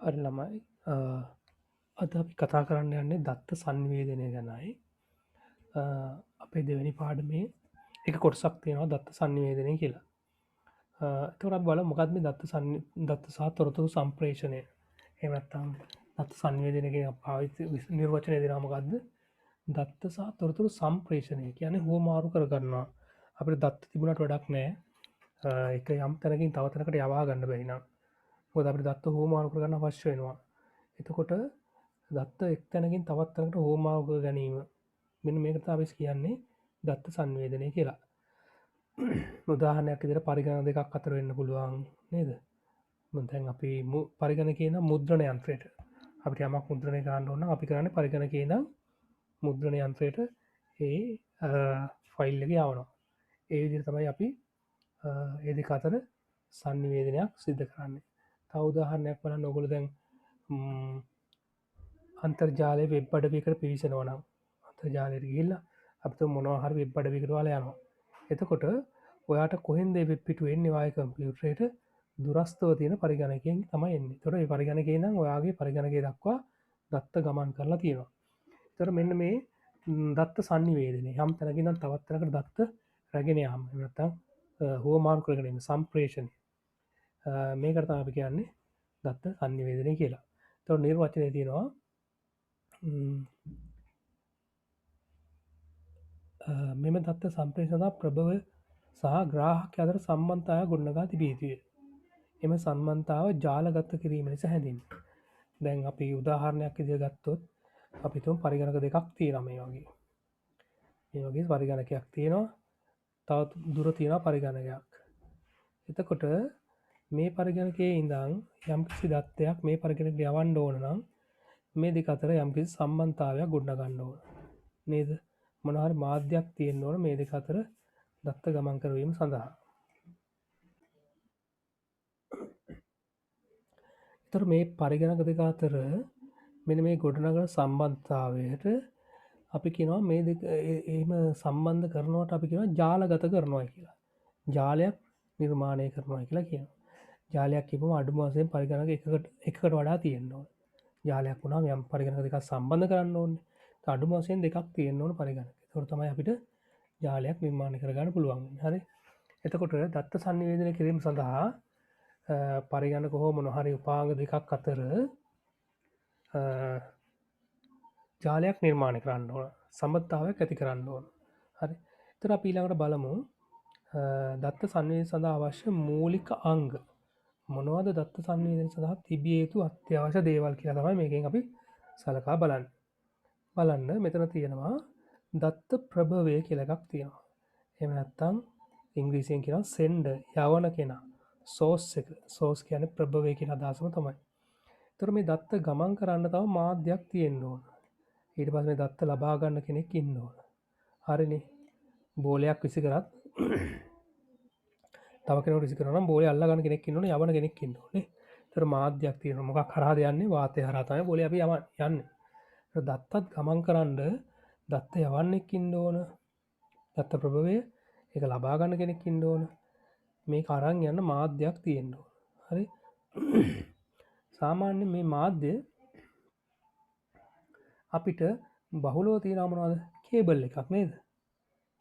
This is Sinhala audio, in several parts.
හරි ළමයි අද අපි කතා කරන්න යන්නේ දත්ත සංවේදනය ගැනයි අපේ දෙවැනි පාඩමේ එක කොටසක් තියෙනවා දත්ත සංවේදනය කියලා එතකරත් බල මොකක්ම දත්ත සහ තොරතුරු සම්ප්‍රේෂණය එමත්තම් දත්ත සංවේදනය පාවිත නිර්වචනය දෙනාමකක්ද දත්ත සහ තොරතුරු සම්ප්‍රේෂණය කියන හෝ මාරු කරගන්නවා අපට දත්ත තිබුණට වඩක් නෑ එක යම් තැනකින් තවතනකට යවා ගන්න බැරිනම් හොද අපි දත්ත හෝ මාරු කරගන්න අවශ්‍ය වෙනවා එතකොට දත්ත එක් තැනකින් තවත්තනට හෝමාවක ගැනීම මෙන මේකත අපිස් කියන්නේ දත්ත සංවේදනය කියලා උදාහනයක් ඉදිර පරිගණ දෙකක් අතර වෙන්න පුළුවන් නේද මුතැන් අපි පරිගණ කියන මුද්‍රණ යන්ත්‍රයට අපි යමක් මුද්‍රණය කරන්න ඕන්න අපි කරන්න පරිගණ කියන මුද්‍රණ යන්ත්‍රයට ඒ ෆයිල්ලක යවනවා ඒ විදිර තමයි අපි ඒදි අතර සංනිවේදනයක් සිද්ධ කරන්නේ තවදාහරණයක් වන නොගොල දැන් අන්තර්ජාලය වෙබ් අඩවිකට පිවිසනවනම් අන්තර්ජාලයට ගිල්ල අපත මොනහර වෙබ් අඩවිකරවාල යනවා එතකොට ඔයාට කොහෙන්ද වෙබ්පිටු එන්නේ වාය කම්පියුටරයට දුරස්තව තියෙන පරිගණකයෙන් තමයි එන්නේ තොර පරිගණකේ නම් ඔයාගේ පරිගණකය දක්වා දත්ත ගමන් කරලා තියෙනවා තොර මෙන්න මේ දත්ත සංනිවේදනය හම් තැනකිනම් තවත්තනකට දත්ත රැගෙන යාම නත්තම් හෝ මාරු කරගෙනීම සම්ප්‍රේෂණය මේ කරතා අපි කියන්නේ දත්ත සංනිවේදනය කියලා තො නිර්වචනය තියෙනවා මෙම දත්ත සම්ප්‍රේෂදා ප්‍රභව සහ ග්‍රාහක අතර සම්බන්ධය ගොඩනගා තිබේතිය එම සම්බන්තාව ජාලගත්ත කිරීම ලෙස හැඳින් දැන් අපි උදාහරණයක් ඉදිය ගත්තොත් අපිතුම් පරිගණක දෙකක් තියෙනමේ වගේ ඒ වගේ පරිගණකයක් තියෙනවා තවත් දුර තියෙන පරිගණකයක් එතකොට මේ පරිගණකයේ ඉඳං යම්කිසි දත්තයක් මේ පරිගණක යවන්න ඕන නම් මේ දෙක අතර යම්කිසි සම්බන්ධාවයක් ගොඩනගන්න ඕන නේද මොනහරි මාධ්‍යයක් තියෙන්න ඕන මේ දෙක අතර දත්ත ගමන් කරවීම සඳහා තර මේ පරිගණක දෙක අතර මෙන මේ ගොඩනගන සම්බන්ධාවයට අපි කිනවා මේ එම සම්බන්ධ කරනවට අපි කියෙන ජාලගත කරනවා කියලා ජාලයක් නිර්මාණය කරනවා කියලා කියන ජාලයක් කිපම අඩුමාසයෙන් පරිගණක එකට වඩා තියෙන්නවා ජාලයක් වුණා යම් පරිගණක දෙක සම්බන්ධ කරන්න ඕන්නේ අඩුමාසයෙන් දෙකක් තියෙන්න්න ඕන පරිගණක තොරතමයි අපිට ජාලයක් නිර්මාණය කරගන්න පුළුවන් හරි එතකොට දත්ත සංනිවේදනය කිරීම සඳහා පරිගණක හෝ මොනහරි උපාග දෙකක් අතර ජාලයක් නිර්මාණය කරන්න ඕන සම්බත්තාවක් ඇති කරන්න ඕන හරි තර පීළඟට බලමු දත්ත සංවේ සඳහා අවශ්‍ය මූලික අංග මොනවද දත්ත සංවේදන සඳහා තිබිය යුතු අත්‍යවශ්‍ය දේවල් කියලා තමයි මේකෙන් අපි සලකා බලන්න මෙතන තියෙනවා දත්ත ප්‍රභවය කියලකක් තියෙනවා එම නැත්තම් ඉංග්‍රීසියෙන් කියෙන සෙන්ඩ යවන කෙනා සෝස් කියන ප්‍රභවය කියෙන අදසම තමයි තොර මේ දත්ත ගමන් කරන්න තව මාධ්‍යයක් තියෙන්න්න ඕන ඊට පස් මේ දත්ත ලබාගන්න කෙනෙක් ඉන්න ඕන හරිනි බෝලයක් විසි කරත් තවක රිසි කරන බෝල අල්ලගන්න කෙනෙක් න්න යවන කෙනෙක් න්නේ තර මාධ්‍යයක් තියෙන මොක කරා යන්නේ වාතය හරතය බොල අපි යන්න දත්තත් ගමන් කරන්න දත්ත යවන්නෙක්කින් ඕන දත්ත ප්‍රභවය එක ලබාගන්න කෙනෙක්කින් ඕන මේ කරං යන්න මාධ්‍යයක් තියෙන්න්න ඕන හරි සාමාන්‍ය මේ මාධ්‍ය අපිට බහුලෝ තියනමනවාද කේබල් එකක් නේද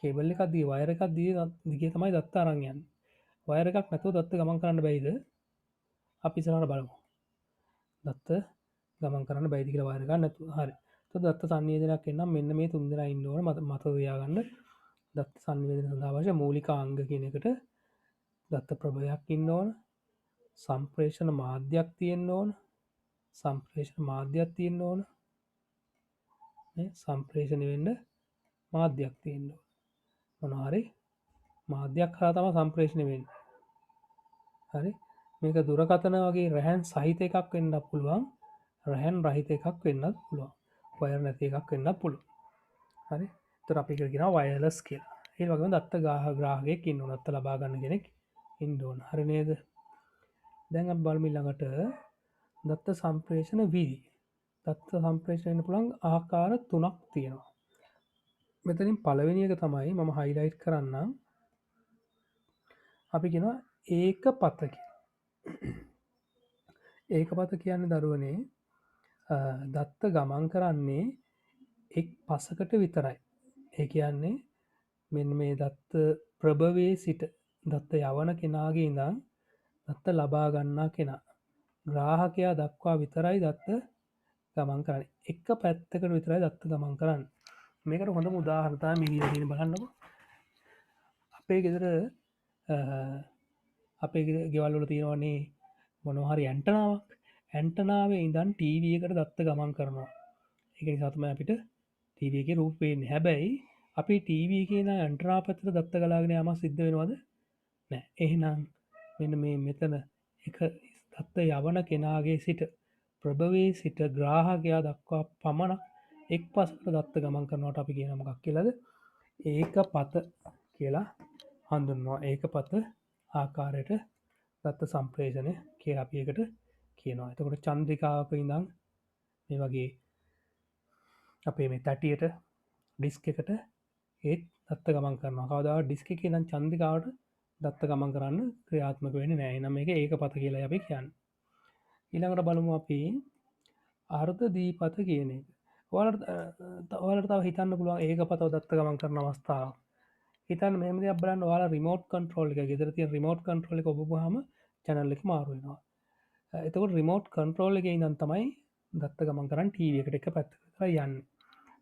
කේබල් එකක් දී වයර එකක් දී දිගේ තමයි දත්ත අරංයන් වයර එකක් නැතුව දත්ත ගමන් කරන්න බැයිද අපි සනට බලමු දත්ත ගමන් කරන්න බැයිදි කියලා වයරක නැතු හරි දත්ත සංවේදනයක් එන්නම් මෙන්න මේ තුන්දෙන ඉන්නවන මතදයාගන්න දත්ත සංවේදන සඳාවශ මූලික අංග කියනකට දත්ත ප්‍රභයක් ඉන්න ඕන සම්ප්‍රේෂණ මාධ්‍යයක් තියෙන්න්න ඕන සම්ප්‍රේෂණ මාධ්‍යයක් තියෙන්න්න ඕන සම්ප්‍රේෂණය වෙන්න මාධ්‍යයක් තියෙන්න්න මොනහරි මාධ්‍යයක් හා තම සම්ප්‍රේෂණය වෙන්න හරි මේක දුරකතන වගේ රැහැන් සහිත එකක් වෙන්න පුළුවන් රැහැන් රහිත එකක් වෙන්නත් පුළුවන් වයර් නැති එකක් වෙන්න පුළුව හරි තර අපිකරගෙන වයලස් කියලා ඒ වගේ දත්ත ගාහ ග්‍රාහගෙක් ඉන්න නත්ත ලබාගන්න කෙනෙක් ඉන්ඩෝන් හරි නේද දැන් බල්මිල්ලඟට දත්ත සම්ප්‍රේෂණ වීදී දත්ත සම්ප්‍රේෂණය පුළන් ආකාර තුනක් තියෙනවා මෙතනින් පලවෙනික තමයි මම හයිලයිට් කරන්න අපි ගෙන ඒක පත්තකි ඒකපත කියන්නේ දරුවනේ දත්ත ගමන් කරන්නේ එක් පසකට විතරයි. ඒ කියන්නේ මෙන්න මේ දත්ත ප්‍රභවයේ සිට දත්ත යවන කෙනාගේ ඉඳං දත්ත ලබා ගන්නා කෙනා. ග්‍රාහකයා දක්වා විතරයි දත්ත ගමන් කරන්න එක පැත්තකට විතරයි දත්ත ගමන් කරන්න. මේකට හොඳ උදාහරණතා මිදින බලන්නක. අපේ ගෙදර අපේ ගෙවල්ලල තියෙනවන්නේ මොනොහරි ඇන්ටනාවක් ඇන්ටනාවේ ඉඳන් ටීවිය එකට දත්ත ගමන් කරනවා. එක නිසාතම අපිට ටීවගේ රූපයෙන් හැබැයි අපි ටීවී කියන ඇන්ටනා පැත්තට දත්ත කලාගෙන යම සිද්ධ වෙනවාද නෑ එහෙනම් මෙන්න මේ මෙතන එක දත්ත යවන කෙනාගේ සිට ප්‍රභවේ සිට ග්‍රාහකයා දක්වා පමණක් එක් පසට දත්ත ගමන් කරනවට අපි කියනමක් කියලද ඒක පත කියලා හඳුන්වා ඒක පත ආකාරයට දත්ත සම්ප්‍රේෂණය කිය අපියකට කියනවා. එතකොට චන්ද්‍රිකාවක ඉඳං මේ වගේ අපේ මේ තැටියට ඩිස්ක එකට ඒත් දත්ත ගමන් කරන කවදාව ඩිස්ක එක නම් චන්දිකාවට දත්ත ගමන් කරන්න ක්‍රියාත්මක වෙන නෑ නම එක ඒක පත කියලා අපි කියන්න. ඊළඟට බලමු අපි අර්ධ දීපත කියන එක. ඔයාලට තව හිතන්න පුළුවන් ඒක පතව දත්ත ගමන් කරන අවස්ථාව. හිතන් මෙම බලන්න වාලා රිමෝට් කන්ට්‍රෝල් එක ගෙදර තිය රිමෝට් කන්ට්‍රෝල එක ඔබහම චැනල්ල එක මාරුවෙනවා. එතකොට රිමෝට් කන්ට්‍රෝල් එක ඉදන් තමයි දත්ත ගමන් කරන්න ටීව එකට එක පැත්තර යන්න.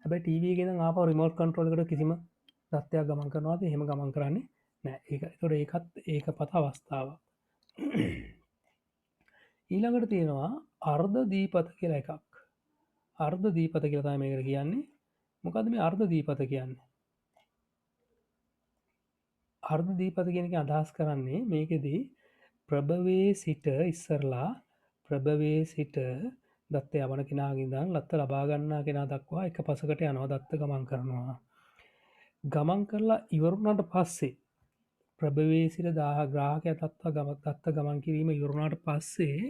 හැබැ ටීව ගෙන ආප රිමෝට් කන්ට්‍රෝල්කට කිසිම දත්වයක් ගමන් කරනවාද හෙම ගමන් කරන්නේ නෑ ඒ තොට ඒකත් ඒක පත අවස්ථාව. ඊළඟට තියෙනවා අර්ධ දීපත කියලා එකක්. අර්ධ දීපත කියලතා මේකට කියන්නේ මොකද මේ අර්ධ දීපත කියන්නේ. අර්ධ දීපත කියෙනක අදහස් කරන්නේ මේකෙදී ප්‍රභවේ සිට ඉස්සරලා ප්‍රභවේ සිට දත්ත යවන කෙනගින්දන් ලත්ත ලබාගන්නා කෙනා දක්වා එක පසකට යනවා දත්ත ගමන් කරනවා. ගමන් කරලා ඉවරුණට පස්සේ ප්‍රභවේසිට දාහ ග්‍රාහකය තත්ව ගමත් දත්ත ගමන් කිරීම ඉවරුණට පස්සේ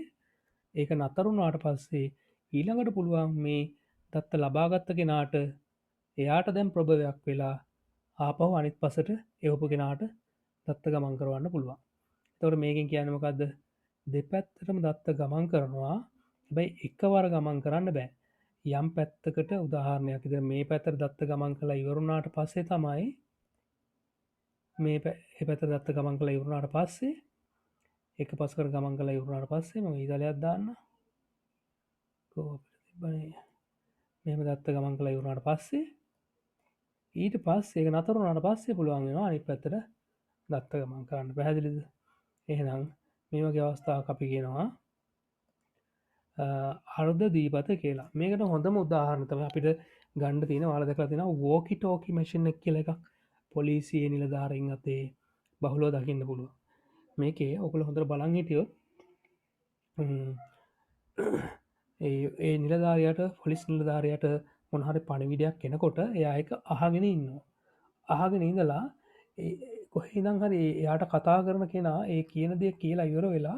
ඒක නතරුණාට පස්සේ ඊළඟට පුළුවන් මේ දත්ත ලබාගත්ත කෙනාට එයාට දැන් ප්‍රභවයක් වෙලා ආපහු අනිත් පසට එවපු කෙනාට දත්ත ගමන් කරවන්න පුළුවන්. තොට මේකින් කියනමකක්ද දෙපැත්තටම දත්ත ගමන් කරනවා බැයි එකවර ගමන් කරන්න බෑ යම් පැත්තකට උදාහරණයක් ඉද මේ පැතර දත්ත ගමන් කළ ඉවරුණාට පස්සේ තමයි මේ පැත දත්ත ගමන් කළ ඉවරුණාට පස්සේ එක පස්කර ගමන් කළ ඉවරුණාට පස්සේ ම ඉදලයක් දාන්න මෙම දත්ත ගමන් කළ ඉවරුණාට පස්සේ ඊට පස් ඒක නතරුණට පස්සේ පුළුවන් වෙනවා අනි පැතර දත්ත ගමන් කරන්න පැහැදිලිද. එහෙනම් මේ වගේ අවස්ථාව අපි කියනවා අර්ධ දීපත කියලා. මේකට හොඳම උදාහරණතම අපිට ගණ්ඩ තියෙන වාල දෙකලා තින වෝකි ටෝකි මශන එක් කියල එකක් පොලිසිය නිලධාරෙන් අතේ බහුලෝ දකින්න පුළුව. මේකේ ඔකුල හොඳර බලන් හිටියොත් ඒ නිලධාරයට පොලිස් නිලධාරයට මොනහරි පණිවිඩයක් කෙනකොට එයා එක අහගෙන ඉන්නවා. අහගෙන ඉඳලා කොහිදං හරි එයාට කතා කරන කෙනා ඒ කියන දෙය කියලා ඉවර වෙලා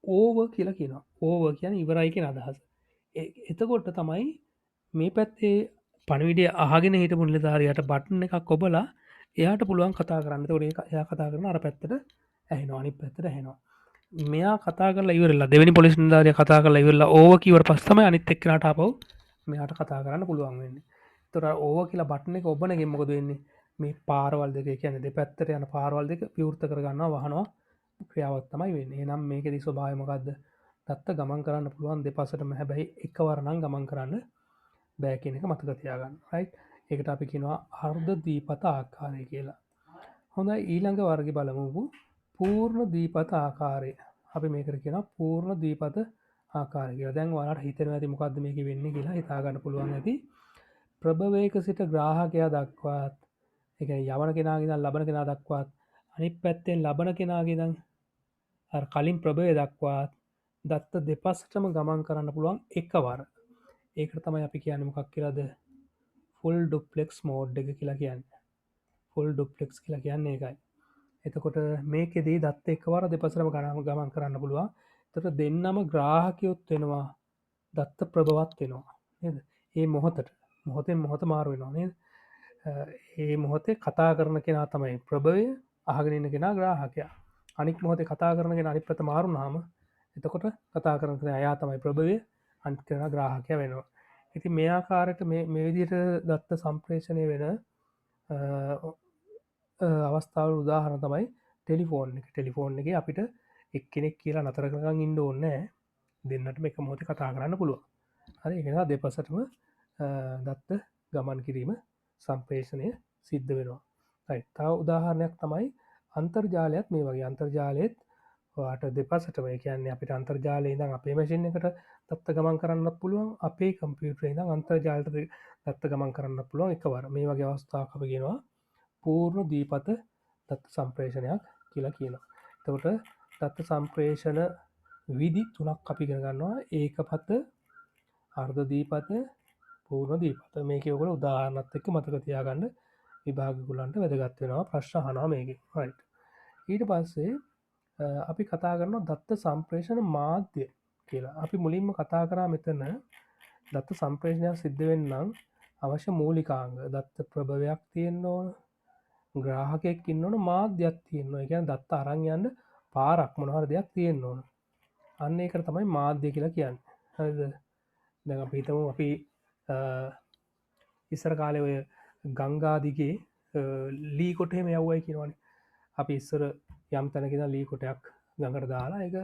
ඕව කියලා කියන ඕව කියන ඉවරයි කියෙන අදහස. එතකොට තමයි මේ පැත්තේ පණවිඩිය අහගෙන හිට මුල්ලධාරයට බට්න එකක් කොබලා එයාට පුළුවන් කතා කරන්න තොරේ එයා කතා කරන අර පැත්තට ඇහෙනවා අනි පැත්තට හැනවා. මෙයා කතා කල ඉවරලා දෙවනි පොලිස් නිධාරය කතා කල ඉවරලා ඕව කිවර පස්සම අනිත් එක්නට අපව මෙයාට කතා කරන්න පුළුවන් වෙන්නේ. තොර ඕව කියලා බට්න එක ඔබන ගෙමකොද වෙන්නේ මේ පාරවල් දෙක කියන දෙ පැත්තට යන පාරවල් දෙක පිවෘත කරගන්න වහනවා ක්‍රියාවත්තමයි වෙන්නේ. නම් මේකෙදි ස්වභායමකක්ද දත්ත ගමන් කරන්න පුළුවන් දෙපසටම හැබැයි එකවරණං ගමන් කරන්න බෑ කියන එක මතකතියාගන්න රයි් එකට අපි කෙනවා අර්ධ දීපත ආකාරය කියලා. හොඳ ඊළඟ වර්ග බලමුපු පූර්ණ දීපත ආකාරය අපි මේකර කියෙන පූර්ණ දීපත ආකාරය දැන් වලට හිතන ඇති මොකක්ද මේක වෙන්න කියලා හිතාගන්න පුළුවන් ඇති ප්‍රභවයක සිට ග්‍රාහකයා දක්වාත් එක යවන කෙනගෙන ලබන කෙනා දක්වාත් අනි පැත්තෙන් ලබන කෙනගෙදන් කලින් ප්‍රභය දක්වාත් දත්ත දෙපස්සටම ගමන් කරන්න පුළුවන් එකවර ඒක තමයි අපි කියන්න මොකක් කියලාද ෆුල් ඩුප්ලෙක්ස් මෝඩ් එක කියලා කියන්න ෆුල් ඩුප්ලෙක්ස් කියලා කියන්නේ එකයි. එතකොට මේකෙදී දත්ත එකවර දෙපසරම ගනම ගමන් කරන්න පුළුවන්. තොට දෙන්නම ග්‍රාහකයොත් වෙනවා දත්ත ප්‍රභවත් වෙනවා නේද? ඒ මොහොතෙන් මොහොත මාරු වෙනවා නේද? ඒ මොහොතේ කතා කරන කෙනා තමයි ප්‍රභවය අහගෙනන්න කෙනා ග්‍රාහකයා අනික් මොහොතේ කතා කරනගෙන අනිත් පැත මාරුනාම එතකොට කතා කරන අයා තමයි ප්‍රභවය අන්ත කරන ග්‍රාහකය වෙනවා. ඉති මේ ආකාරයට මේ විදියට දත්ත සම්ප්‍රේෂණය වෙන අවස්ථාව උදාහරණ තමයි ටෙලිෆෝන් එක අපිට එක්කෙනෙක් කියලා නතර කරගන්න ඉන්න ඕන්නෑ දෙන්නට එක මොහොත කතා කරන්න පුළුව. හරි එකෙන දෙපසටම දත්ත ගමන් කිරීම සම්ප්‍රේෂණය සිද්ධ වෙනවා. තාව උදාහරණයක් තමයි අන්තර්ජාලයක් මේ වගේ අන්තර්ජාලයත් වාට දෙපසටම කියන්නේ අපිට අන්තර්ජාලය දම් අපේ මැසින් එකට දත්ත ගමන් කරන්න පුළුවන් අපේ කම්පියුටරේ දම් අන්තර්ජාලට දත්ත ගමන් කරන්න පුළුවන් එකවර මේ වගේ අවස්ථාව අපගෙනවා පූර්ණ දීපත දත්ත සම්ප්‍රේෂණයක් කියලා කියනවා. තවට දත්ත සම්ප්‍රේෂණ විදි තුනක් අපි කරගන්නවා ඒක පත්ත අර්ධ දීපත පූර්ණ දීපත මේක ඔකල උදාහරණත් එක්ක මතක තියාගන්න විභාගකුලන්ට වැදගත් වෙනවා ප්‍රශ්න හනා මේක හයි. ඊට පස්සේ අපි කතා කරන දත්ත සම්ප්‍රේෂණ මාධ්‍ය කියලා අපි මුලින්ම කතා කරා මෙතන දත්ත සම්ප්‍රේෂණයක් සිද්ධ වෙන්නම් අවශ්‍ය මූලිකාංග දත්ත ප්‍රභවයක් තියෙන්න ඕන ග්‍රාහකෙක් ඉන්නවන මාධ්‍යයක් තියෙන්නවා එකන දත්ත අරංයන්ට පාරක් මොනහර දෙයක් තියෙන්න්න ඕන අන්න එකට තමයි මාධ්‍ය කියලා කියන්න හද දැ අපිතම අපි ඉස්සර කාලය ඔය ගංගාදිගේ ලී කොටේ මේ යව්වයි කිනවන අපි ඉස්සර යම් තැනකිෙන ලී කොටයක් ගඟට දාලා එක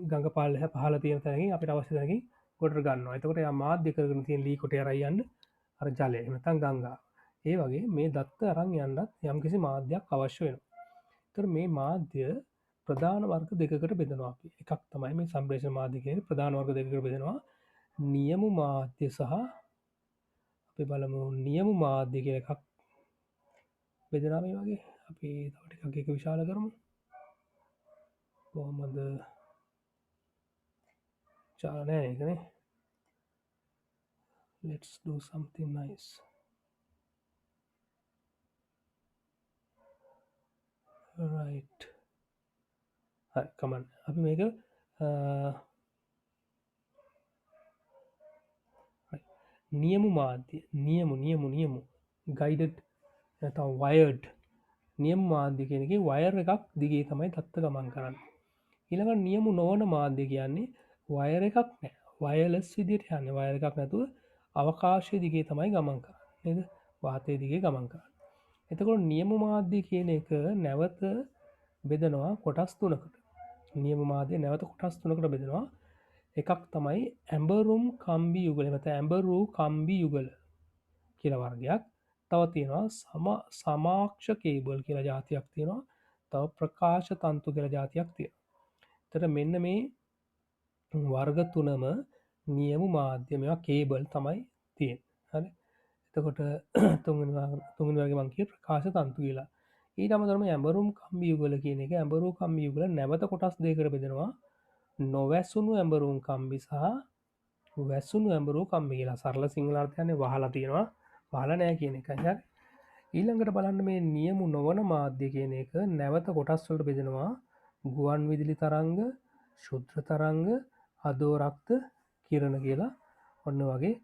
ගඟ පාල පහල තියන තැනකින් අපිට අවශ්‍යදැකි කොට ගන්න එතකොට ය මාධ්‍ය කරන තියෙන් ලී කොට රයන්න අර ජලය එමතන් ගංගා ඒ වගේ මේ දත්ත අරං යන්නත් යම් කිසි මාධ්‍යයක් අවශ්‍ය වෙන තර මේ මාධ්‍ය ප්‍රධාන වර්ග දෙකට බෙදනවා අපි එකක් තමයි මේ සම්ප්‍රේෂ මාධ්‍යකය ප්‍රධාන වර්ග දෙකට බෙදෙනවා නියමු මාධ්‍ය සහ අපි බලමු නියමු මාධ්‍ය කිය එකක් බෙදනා මේ වගේ අපි තවටිකක් එක විශාල කරමු කොහොමද චාලනෑ එකනේ let's do something nice right හරි කමන්න අපි මේක නියමු මාධ්‍ය නියමු ගයිඩඩ් නැතම් වයර්ඩ් නියම් මාධ්‍ය කෙනෙක වයර් එකක් දිගේ තමයි තත්ත ගමන් කරන්න ඉළඟ නියමු නොවන මාධ්‍ය කියන්නේ වයර එකක් නෑ වයලස් විදියට යන්න වයර එකක් නැතුව අවකාශය දිගේ තමයි ගමන් කරන්න නද වාතය දිගේ ගමන් කරන්න එතකොට නියමු මාධ්‍ය කියන එක නැවත බෙදනවා කොටස් තුනකට නියම මාධ්‍ය නැවත කොටස් තුනකට බෙදෙනවා එකක් තමයි ඇම්බරුම් කම්බි යුගල මත ඇම්බරූ කම්බි යුගල කියල වර්ගයක් තව තියෙනවා සමාක්ෂ කේබල් කියලා ජාතියක් තියෙනවා තව ප්‍රකාශ තන්තු කියල ජාතියක් තිය තර මෙන්න මේ වර්ග තුනම නියමු මාධ්‍ය මෙවා කේබල් තමයි තියෙන් හරි එතකොට තුන් වගේ මංකිය ප්‍රකාශ තන්තු කියලා ඊට අමතරම ඇඹරුම් කම්බි යුගල කියන එක ඇඹරූ කම්බි යුගල නැවත කොටස් දෙකර බෙදෙනවා නොවැස්සුණු ඇඹරුම් කම්බි සහ වැස්සුණු ඇඹරූ කම්බි කියලා සරල සිංහලාර්ථයන්නේ වහලා තියෙනවා පාලනෑ කියන එක හ ඊළඟට බලන්න මේ නියමු නොවන මාධ්‍ය කියන එක නැවත කොටස්වලට බෙදෙනවා ගුවන් විදිලි තරංග ශුද්‍ර තරංග අදෝරක්ත කිරණ කියලා ඔන්න වගේ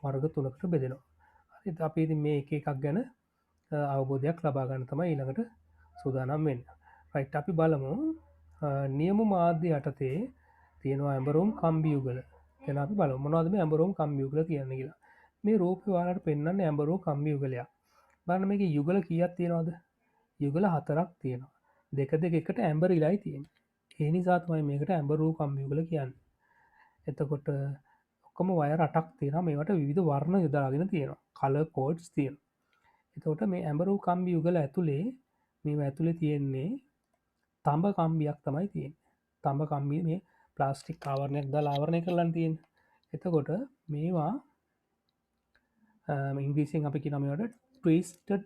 වර්ග තුනකට බෙදෙනවා අපි මේ එකක් ගැන අවබෝධයක් ලබාගන්න තමයි ඊළඟට සූදානම් වෙන්න රයිට් අපි බලමු නියමු මාධ්‍ය යටතේ තියෙනවා ඇඹරුම් කම්බියුගල ගැන අපි බල මොනවද මේ ඇඹරුම් කම්බියුගල කියන්න කියලා මේ රූප වාලට පෙන්න්න ඇඹරූ කම්බියුගලයක් බන්න මේක යුගල කියත් තියෙනවාද යුගල හතරක් තියෙනවා දෙක දෙකට ඇම්බර ඉලායි තියෙන ඒ නිසාතුමයි මේකට ඇඹරූ කම්බියුගල කියන්න එතකොට ඔක්කම වය රටක් තියෙන මේට විධ වර්ණ යොදාගෙන තියෙනවා කල කෝඩ්ස් තියෙන එතකොට මේ ඇඹරූ කම්බි යුගල ඇතුළේ මේ ඇතුළේ තියෙන්නේ තම්බ කම්බියක් තමයි තියෙන් තම්බ කම්බිය මේ ප්ලාස්ටික් ආවරණයක් ද ආවරණය කරලන් තියෙන් එතකොට මේවා ඉංග්‍රීසියෙන් අපි කිනමට ට්‍රීස්ටඩ්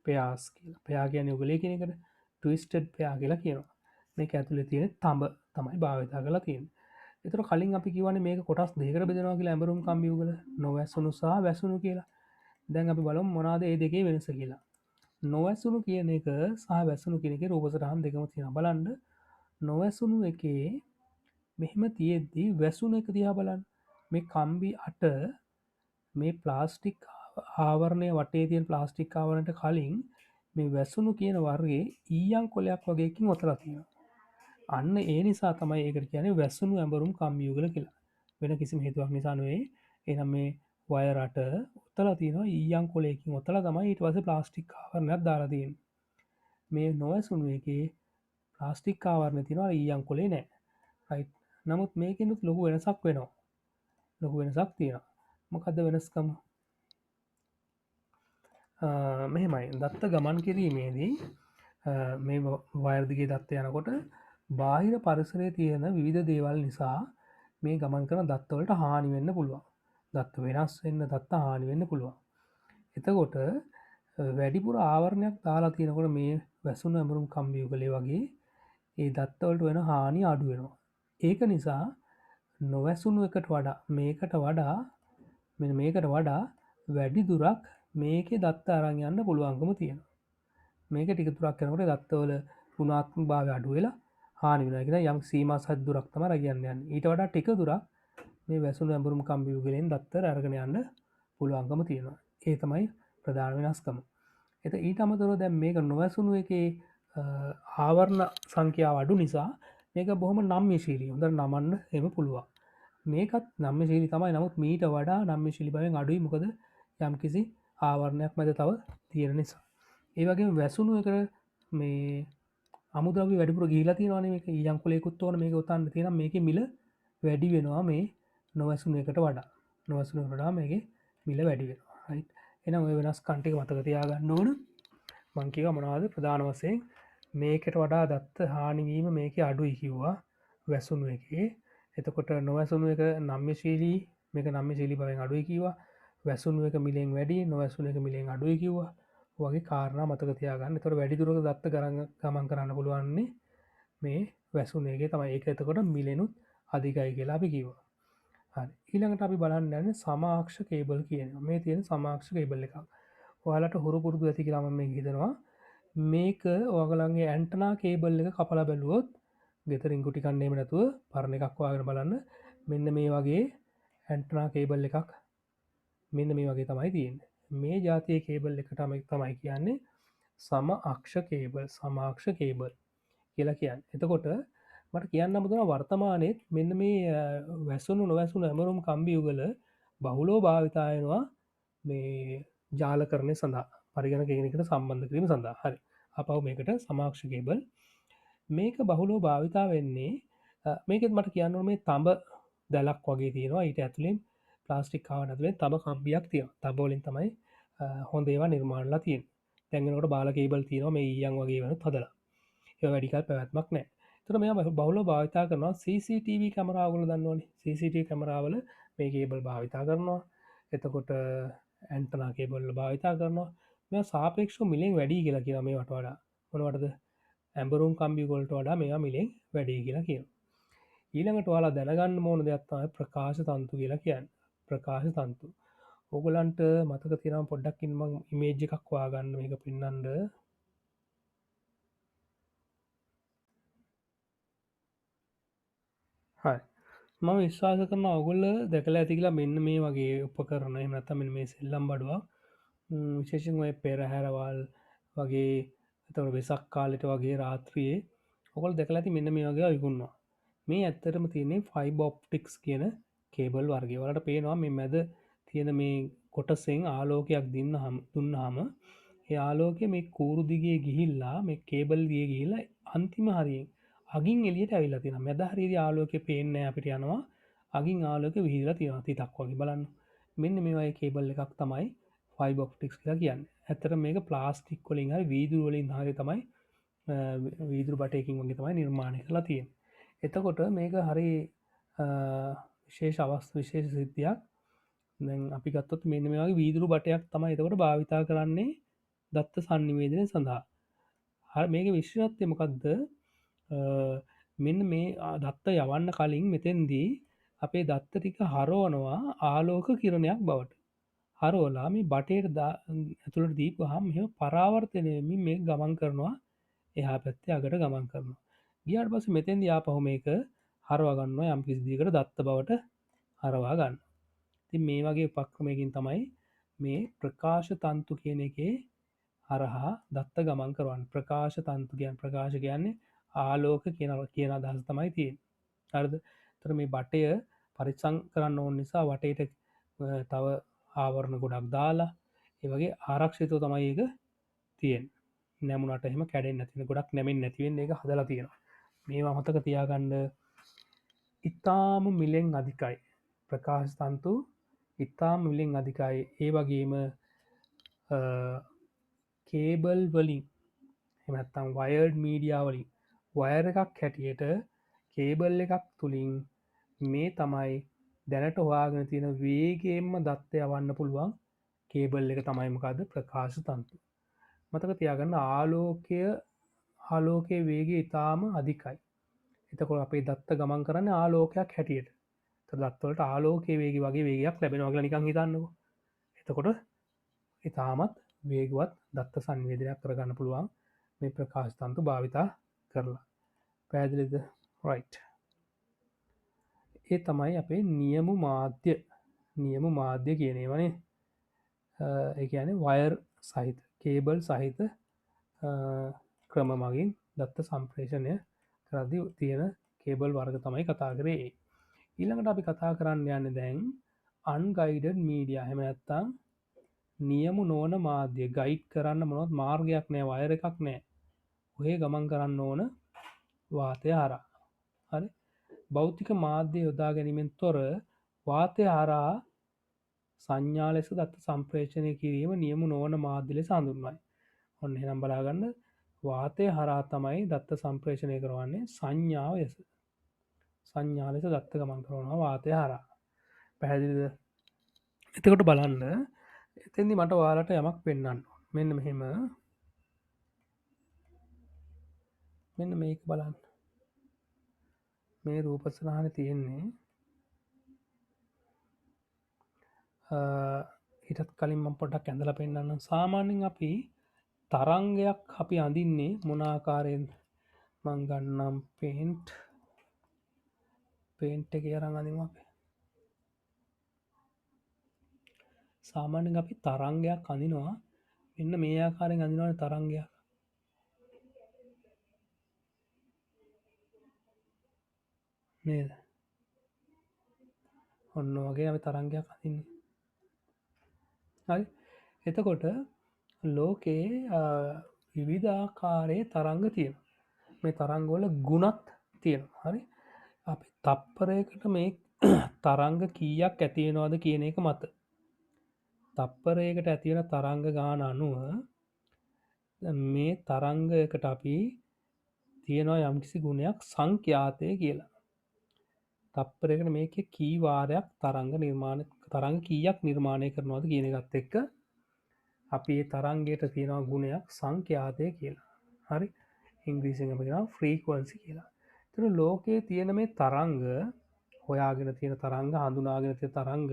පයාස් කියලා පයා කියන යුගලය කෙනෙකට ට්‍රිස්ටඩ් පයා කියලා කියනවා මේ ඇතුළේ තියෙන තම්බ තමයි භාවිතා කලා තියෙන එතර කලින් අපි කිවන මේ කොටස් දෙකර බෙදෙනවා කියලා ඇඹරුම් කම්බියුගල නොවැස්සුණු සහ වැසුණු කියලා දැන් අපි බලම් මොනාද ඒ දෙකේ වෙනස කියලා නොවැසුණු කියන එක සහ වැසුණු කෙනෙක රූපසටහන් දෙකම තියෙන බලන්ඩ නොවැසුණු එකේ මෙහෙම තියෙද්දී වැසුණ එක දිහා බලන් මේ කම්බි අට මේ ප්ලාස්ටික් ආවරණය වටේ තියෙන් ප්ලාස්ටික් ආවරණට කලින් මේ වැසුණු කියන වර්ගේ ඊයන් කොලයක් වගේකින් ඔතලා තියෙන අන්න ඒ නිසා තමයි ඒකට කියන්නේ වැස්සුණු ඇඹරුම් කම්බියුගල කියලා. වෙන කිසිම හේතුවක් නිසා නෙවෙයි. එහෙනම් මේ වයරට ඔතලා තියෙනවා ඊයන් කොලයකින් ඔතලා තමයි ඊට පස්සේ ප්ලාස්ටික් ආවරණයක් දාලා තියෙන්නේ. මේ නොවැසුණු එකේ ප්ලාස්ටික් ආවරණ තියෙනවා ඊයන් කොලේ නෑ. රයිට්. නමුත් මේකෙනුත් ලොකු වෙනසක් වෙනවා. ලොකු වෙනසක් තියෙනවා. මොකද්ද වෙනස්කම? මෙහෙමයි. දත්ත ගමන් කිරීමේදී මේ වයර්දිගේ දත්ත යනකොට බාහිර පරිසරයේ තියෙන විවිධ දේවල් නිසා මේ ගමන් කරන දත්තවලට හානි වෙන්න පුළුවන්. දත්ත වෙනස් වෙන්න, දත්ත හානි වෙන්න පුළුවන්. එතකොට වැඩිපුර ආවරණයක් දාලා තියෙනකොට මේ වැසුණු ඇඹරුම් කම්බියුගලේ වගේ ඒ දත්තවලට වෙන හානි අඩු වෙනවා. ඒක නිසා නොවැසුණු එකට වඩා මේකට වඩා මේකට වඩා වැඩි දුරක් මේකේ දත්ත අරන් යන්න පුළුවන්කම තියෙනවා. මේක ටික දුරක් යනකොට දත්තවල ගුණාත්මක භාවය අඩු වෙලා හානි වෙනවා. ඒ කියන්නේ යම් සීමා සහජ දුරක් තමයි රැගෙන යන්නේ. ඊට වඩා ටික දුරක් මේ වැසුණු ඇඹරුම් කම්බියුගලෙන් දත්ත අරගෙන යන්න පුළුවන්කම තියෙනවා. ඒ තමයි ප්‍රධාන වෙනස්කම. ඊට අමතරව දැන් මේක නොවැසුණු එකේ ආවරණ සංඛ්‍යාව අඩු නිසා මේක බොහොම නම්‍යශීලී. හොඳට නමන්න එහෙම පුළුවන්. මේකත් නම්‍යශීලී තමයි. නමුත් මීට වඩා නම්‍යශීලී බවෙන් අඩුයි. මොකද යම්කිසි ආවරණයක් මැද තව තියෙන නිසා. ඒ වගේම වැසුණු එකට මේ අමුද්‍රව්‍ය වැඩිපුර ගිහිලා තියෙනවානේ. මේක ඊයන් කොලයකුත් ඕන මේක උතන්න තියෙනවා. මේකේ මිල වැඩි වෙනවා මේ නොවැසුණු එකට වඩා. නොවැසුණු එකට වඩා මේකේ මිල වැඩි වෙනවා. රයිට්. එහෙනම් ඔය වෙනස්කම් ටික මතක තියාගන්න ඕන. මං කිව්වා මොනවද ප්‍රධාන වශයෙන් මේකට වඩා දත්ත හානි වීම මේකේ අඩුයි කිව්වා වැසුණු එකේ. එතකොට නොවැසුණු එක නම්‍යශීලී, මේක නම්‍යශීලී බවෙන් අඩුයි කිව්වා. වැසුණු එක මිලෙන් වැඩි, නොවැසුණු එක මිලෙන් අඩුයි කිව්වා. වගේ කාරණා මතක තියාගන්න. එතකොට වැඩි දුරක දත්ත ගමන් කරන්න පුළුවන්නේ මේ වැසුණු එකේ තමයි. ඒක එතකොට මිලෙනුත් අධිකයි කියලා අපි කිව්වා. හරි. ඊළඟට අපි බලන්න යන්නේ සමාක්ෂ කේබල් කියනවා. මේ තියෙන සමාක්ෂ කේබල් එකක්. ඔයාලට හුරු පුරුදු ඇති කියලා මම මේක හිතනවා. මේක ඔයාලගේ ඇන්ටනා කේබල් එක කපලා බැලුවොත් ගෙදරින් කුටි කන්න එහෙම නැතුව පරණ එකක් හොයාගෙන බලන්න. මෙන්න මේ වගේ ඇන්ටනා කේබල් එකක් මෙන්න මේ වගේ තමයි තියෙන්නේ. මේ ජාතියේ කේබල් එකට තමයි කියන්නේ සම අක්ෂ කේබල්, සමාක්ෂ කේබල් කියලා කියන්නේ. එතකොට මට කියන්න අමතනවා වර්තමානයේත් මෙන්න මේ වැසුණු නොවැසුණු ඇමරුම් කම්බියුගල බහුලව භාවිතා වෙනවා මේ ජාලකරණය සඳහා, පරිගණක එකකට සම්බන්ධ කිරීම සඳහා. හරි. අපව මේකට සමාක්ෂ කේබල් මේක බහුලව භාවිතා වෙන්නේ මේකෙත් මට කියන්න ඕනේ මේ තඹ දැලක් වගේ තියෙනවා. ඊට ඇතුලෙන් ප්ලාස්ටික් කාවන ඇතුලෙන් තඹ කම්බියක් තියෙනවා. තඹ වලින් තමයි හොඳ ඒවා නිර්මාණලා තියෙන්නේ. දැන් වෙනකොට බාල කේබල් තියෙනවා මේ ඊයන් වගේ වෙනත් හදලා. ඒවා වැඩි කල් පැවැත්මක් නැහැ. ඒතර මෙයා බහුලව භාවිතා කරනවා CCTV කැමරාවල දන්නවනේ. CCTV කැමරාවල මේ කේබල් භාවිතා කරනවා. එතකොට ඇන්ටනා කේබල් වල භාවිතා කරනවා. මෙයා සාපේක්ෂව මිලෙන් වැඩි කියලා කියනවා මේවට වඩා. මොනවටද? ඇඹරුම් කම්බියුගලට වඩා මේවා මිලෙන් වැඩි කියලා කියනවා. ඊළඟට ඔයාලා දැනගන්න ඕන දෙයක් තමයි ප්‍රකාශ තන්තු කියලා කියන්නේ. ප්‍රකාශ තන්තු. ඕගලන්ට මතක තියෙනවා පොඩ්ඩක් ඉන්න මම ඉමේජ් එකක් හොයාගන්න මේක පෙන්වන්න. හරි. මම විශ්වාස කරනවා ඔයගොල්ලෝ දැකලා ඇති කියලා මෙන්න මේ වගේ උපකරණ එහෙම නැත්නම් මෙන්න මේ සෙල්ලම් බඩුවක් විශේෂයෙන් ඔය පෙරහැරවල් වගේ එතකොට වෙසක් කාලෙට වගේ රාත්‍රියේ ඔයගොල්ලෝ දැකලා ඇති මෙන්න මේ වගේ විකුණනවා. මේ ඇත්තටම තියෙන්නේ ෆයිබර් ඔප්ටික්ස් කියන කේබල් වර්ගය. ඔයාලට පේනවා මේ මැද තියෙන මේ කොටසෙන් ආලෝකයක් දුන්නාම ඒ ආලෝකය මේ කූරු දිගේ ගිහිල්ලා මේ කේබල් දිගේ ගිහිල්ලා අන්තිම හරියෙන් අගින් එළියට ඇවිල්ලා තියෙනවා. මැද හරියේදී ආලෝකය පේන්නේ නැහැ අපිට යනවා. අගින් ආලෝකය විහිදලා තියෙනවා. තිතක් වගේ බලන්න. මෙන්න මේ වගේ කේබල් එකක් තමයි ෆයිබර් ඔප්ටික්ස් කියලා කියන්නේ. ඇත්තට මේක ප්ලාස්ටික් වලින් හරි වීදුරු වලින් හරි තමයි වීදුරු බටයකින් වගේ තමයි නිර්මාණය කරලා තියෙන්නේ. එතකොට මේක හරි විශේෂ සිද්ධියක්. දැන් අපි ගත්තොත් මෙන්න මේ වගේ වීදුරු බටයක් තමයි එතකොට භාවිතා කරන්නේ දත්ත sannivedana සඳහා. හරි මේක විශේෂත්වය මොකද්ද? මෙන්න මේ දත්ත යවන්න කලින් මෙතෙන්දී අපේ දත්ත ටික හරවනවා ආලෝක කිරණයක් බවට. හරවලා මේ බටේට ඇතුළට දීපුවාම මෙහෙම පරාවර්තනය වෙමින් මේක ගමන් කරනවා එහා පැත්තේ අගට ගමන් කරනවා. ගියාට පස්සේ මෙතෙන්දී ආපහු මේක හරවා ගන්නවා යම් කිසි දියකට දත්ත බවට හරවා ගන්න. ඉතින් මේ වගේ උපක්‍රමයකින් තමයි මේ ප්‍රකාශ තන්තු කියන එකේ හරහා දත්ත ගමන් කරවන්නේ. ප්‍රකාශ තන්තු කියන්නේ ප්‍රකාශ කියන්නේ ආලෝක කියන අදහස තමයි තියෙන්නේ. හරිද? එතකොට මේ බටය පරිස්සම් කරන්න ඕන නිසා වටේට තව ආවරණ ගොඩක් දාලා ඒ වගේ ආරක්ෂිතව තමයි ඒක තියෙන්නේ. නැමුණට එහෙම කැඩෙන්නේ නැති ගොඩක් නැමෙන්නේ නැති වෙන්න ඒක හදලා තියෙනවා. මේවා මතක තියාගන්න. ඉතාම මිලෙන් අධිකයි. ප්‍රකාශ තන්තු ඉතාම මිලෙන් අධිකයි. ඒ වගේම කේබල් වලින් එමත්තම් වයර්ඩ් මීඩියා වලින් වයර එකක් හැටියට කේබල් එකක් තුළින් මේ තමයි දැනට හොයාගෙන තියෙන වේගේෙන්ම දත්ත යවන්න පුළුවන් කේබල් එක තමයිමකද ප්‍රකාශ තන්තු. මතක තියාගන්න ආලෝකය වේගේ ඉතාම අධිකයි. එතකොට අපේ දත්ත ගමන් කරන්න ආලෝකයක් හැටියට දත්වලට ආලෝකේ වේගේ වගේ වේගයක් ලැබෙනවාගල නිකං හිතන්නක. එතකොට ඉතාමත් වේගුවත් දත්ත සංවේදනයක් කරගන්න පුළුවන් මේ ප්‍රකාශතන්තු භාවිතා කරලා. පැදිලිද රයිට්. ඒ තමයි අපේ නියමු මාධ්‍ය කියනේ වනේ ඒන වයර් සහිත කේබල් සහිත ක්‍රම මගින් දත්ත සම්ප්‍රේෂණය කරදි තියෙන කේබල් වර්ග තමයි කතා කරේ. ඊළඟට අපි කතා කරන්න යන්න දැන් අන්ගයිඩඩ් මීඩිය හැම ඇත්තා නියමු නෝන මාධ්‍ය ගයිඩ් කරන්න මොනොත් මාර්ගයක් නෑ වයර එකක් නෑ ඔහේ ගමන් කරන්න ඕන වාතය හරා. හරි භෞතික මාධ්‍ය යොදා ගැනීමෙන් තොර වාතය හරා සංඥා ලෙස දත්ත සම්ප්‍රේෂණය කිරීම නියමු නොවන මාධ්‍ය ලෙස හඳුන්වයි. ඔන්න එනම් බලාගන්න වාතය හරා තමයි දත්ත සම්ප්‍රේෂණය කරවන්නේ සංඥාව ලෙස. සංඥා ලෙස දත්ත ගමන් කරනවා වාතය හරා. පැහැදිලිද? එතකොට බලන්න එතෙන්දි මට ඔයාලට යමක් පෙන්වන්න. මෙන්න මෙහෙම මෙන්න මේක බලන්න. මේ රූපසටහනේ තියෙන්නේ ඊටත් කලින් මම පොඩ්ඩක් ඇඳලා පෙන්නන්නම්. සාමාන්‍යයෙන් අපි තරංගයක් අපි අඳින්නේ මොන ආකාරයෙන්ද? මම ගන්නම් පේන්ට් එක අරන් අඳිමු අපි. සාමාන්‍යයෙන් අපි තරංගයක් අඳිනවා මෙන්න මේ ආකාරයෙන් අඳිනවනේ තරංගයක්. නේද? ඔන්න වගේ අපි තරංගයක් අඳින්නේ. හරි. එතකොට ලෝකේ විවිධාකාරයේ තරංග තියෙනවා. මේ තරංගවල ගුණත් තියෙනවා. හරි. අපි තප්පරයකට මේ තරංග කීයක් ඇති වෙනවද කියන එක මත තප්පරයකට ඇති වෙන තරංග ගාන අනුව මේ තරංගයකට අපි තියෙනවා යම්කිසි ගුණයක් සංඛ්‍යාතය කියලා. තප්පරයකට මේකේ කී වාරයක් තරංග කීයක් නිර්මාණය කරනවද කියන එකත් එක්ක අපි ඒ තරංගයට තියෙනවා ගුණයක් සංඛ්‍යාතය කියලා. හරි. ඉංග්‍රීසියෙන් අපි කියනවා ෆ්‍රීකවන්සි කියලා. එතන ලෝකයේ තියෙන මේ තරංග හොයාගෙන තියෙන තරංග හඳුනාගෙන තියෙන තරංග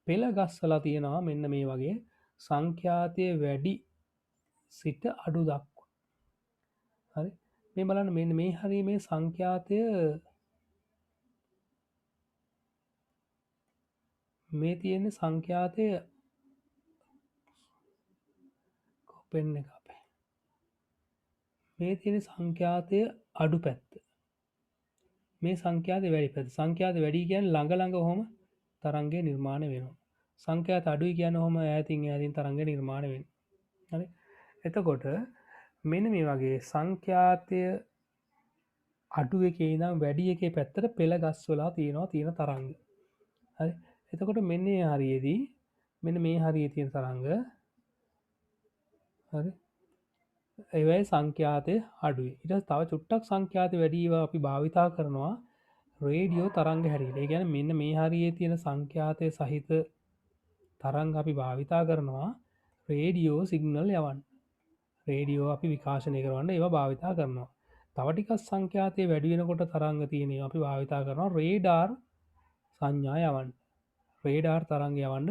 පෙළ ගස්සලා තියෙනවා මෙන්න මේ වගේ සංඛ්‍යාතය වැඩි සිට අඩු දක්වා. හරි. මේ බලන්න මෙන්න මේ හරිය මේ සංඛ්‍යාතය මේ තියෙන සංඛ්‍යාතය කොපෙන් එක අපේ මේ තියෙන සංඛ්‍යාතය අඩු පැත්ත මේ සංඛ්‍යාත වැඩි පැත්ත සංඛ්‍යාත වැඩි කියන්නේ ළඟ ළඟ ඔහොම තරංගය නිර්මාණය වෙනවා. සංඛ්‍යාත අඩුයි කියන්නේ ඔහොම ඈතින් තරංග නිර්මාණය වෙනවා. හරි. එතකොට මෙන්න මේ වගේ සංඛ්‍යාතය අඩු එකේ ඉඳන් වැඩි එකේ පැත්තට පෙළ ගස්වලා තියෙන තරංග. හරි. එතකොට මෙන්න මේ හරියේදී මෙන්න මේ හරියේ තියෙන තරංග හරි ඒවයි සංඛ්‍යාතය අඩුයි. ඊට තව චුට්ටක් සංඛ්‍යාත වැඩිව අපි භාවිතා කරනවා රේඩියෝ තරංග හැටියට. ඒ කියන්නේ මෙන්න මේ හරියේ තියෙන සංඛ්‍යාතය සහිත තරංග අපි භාවිතා කරනවා රේඩියෝ සිග්නල් යවන්න. රේඩියෝ අපි විකාශනය කරන්න ඒවා භාවිතා කරනවා. තව ටිකක් සංඛ්‍යාතය වැඩි වෙනකොට තරංග තියෙනවා අපි භාවිතා කරනවා රේඩාර් සංඥා යවන්න. රේඩාර් තරංග යවන්න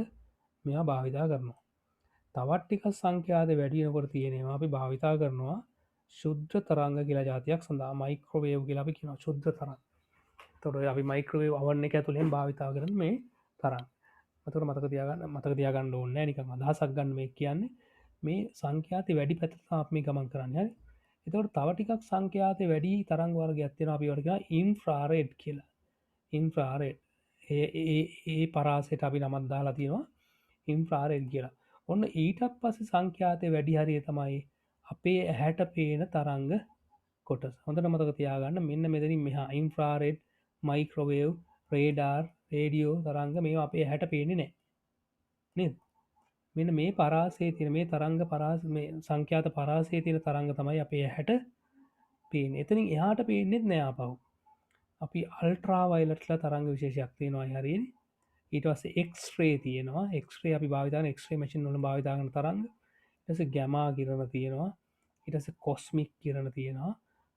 මේවා භාවිතා කරනවා. තවත් ටිකක් සංඛ්‍යාත වැඩි වෙනකොට තියෙනවා අපි භාවිතා කරනවා ශුද්ධ තරංග කියලා ජාතියක් සඳහා මයික්‍රෝවේව් කියලා අපි කියනවා ශුද්ධ තරංග. එතකොට අපි මයික්‍රෝවේව් oven එක ඇතුලෙන් භාවිතා කරන මේ තරංග. එතකොට මතක තියාගන්න ඕනේ නැහැ නිකන් අදහසක් ගන්න මේ කියන්නේ මේ සංඛ්‍යාත වැඩි පැත්තට අපි ගමන් කරන්නේ. හරි. එතකොට තව ටිකක් සංඛ්‍යාතය වැඩි තරංග වර්ගයක් තියෙනවා අපි ඒවට කියනවා ඉන්ෆ්‍රාරෙඩ් කියලා. ඉන්ෆ්‍රාරෙඩ් ඒ පරාසයට අපි නමක් දාලා තියෙනවා ඉන්ෆ්‍රාරෙඩ් කියලා. ඔන්න ඊටත් පස්සේ සංඛ්‍යාතය වැඩි හරිය තමයි අපේ ඇහැට පේන තරංග කොටස. හොඳට මතක තියාගන්න මෙන්න මෙතනින් මෙහා ඉන්ෆ්‍රාරෙඩ් මයික්‍රොවේව් රේඩාර් රේඩියෝ තරංග මේවා අපේ ඇහැට පේන්නේ නැහැ. නේද? මෙන්න මේ පරාසයේ තියෙන මේ තරංග පරාස මේ සංඛ්‍යාත පරාසයේ තියෙන තරංග තමයි අපේ ඇහැට පේන්නේ. එතනින් එහාට පේන්නේත් නෑ ආපහු. අපි අල්ට්‍රා වයලට්ලා තරංග විශේෂයක් තියෙනවා හරියනේ. ඊට පස්සේ එක්ස්රේ තියෙනවා. එක්ස්රේ අපි භාවිත කරන එක්ස්රේ මැෂින් වල භාවිත කරන තරංග. ඊට පස්සේ ගැමා කිරණ තියෙනවා. ඊට පස්සේ කොස්මික් කිරණ තියෙනවා.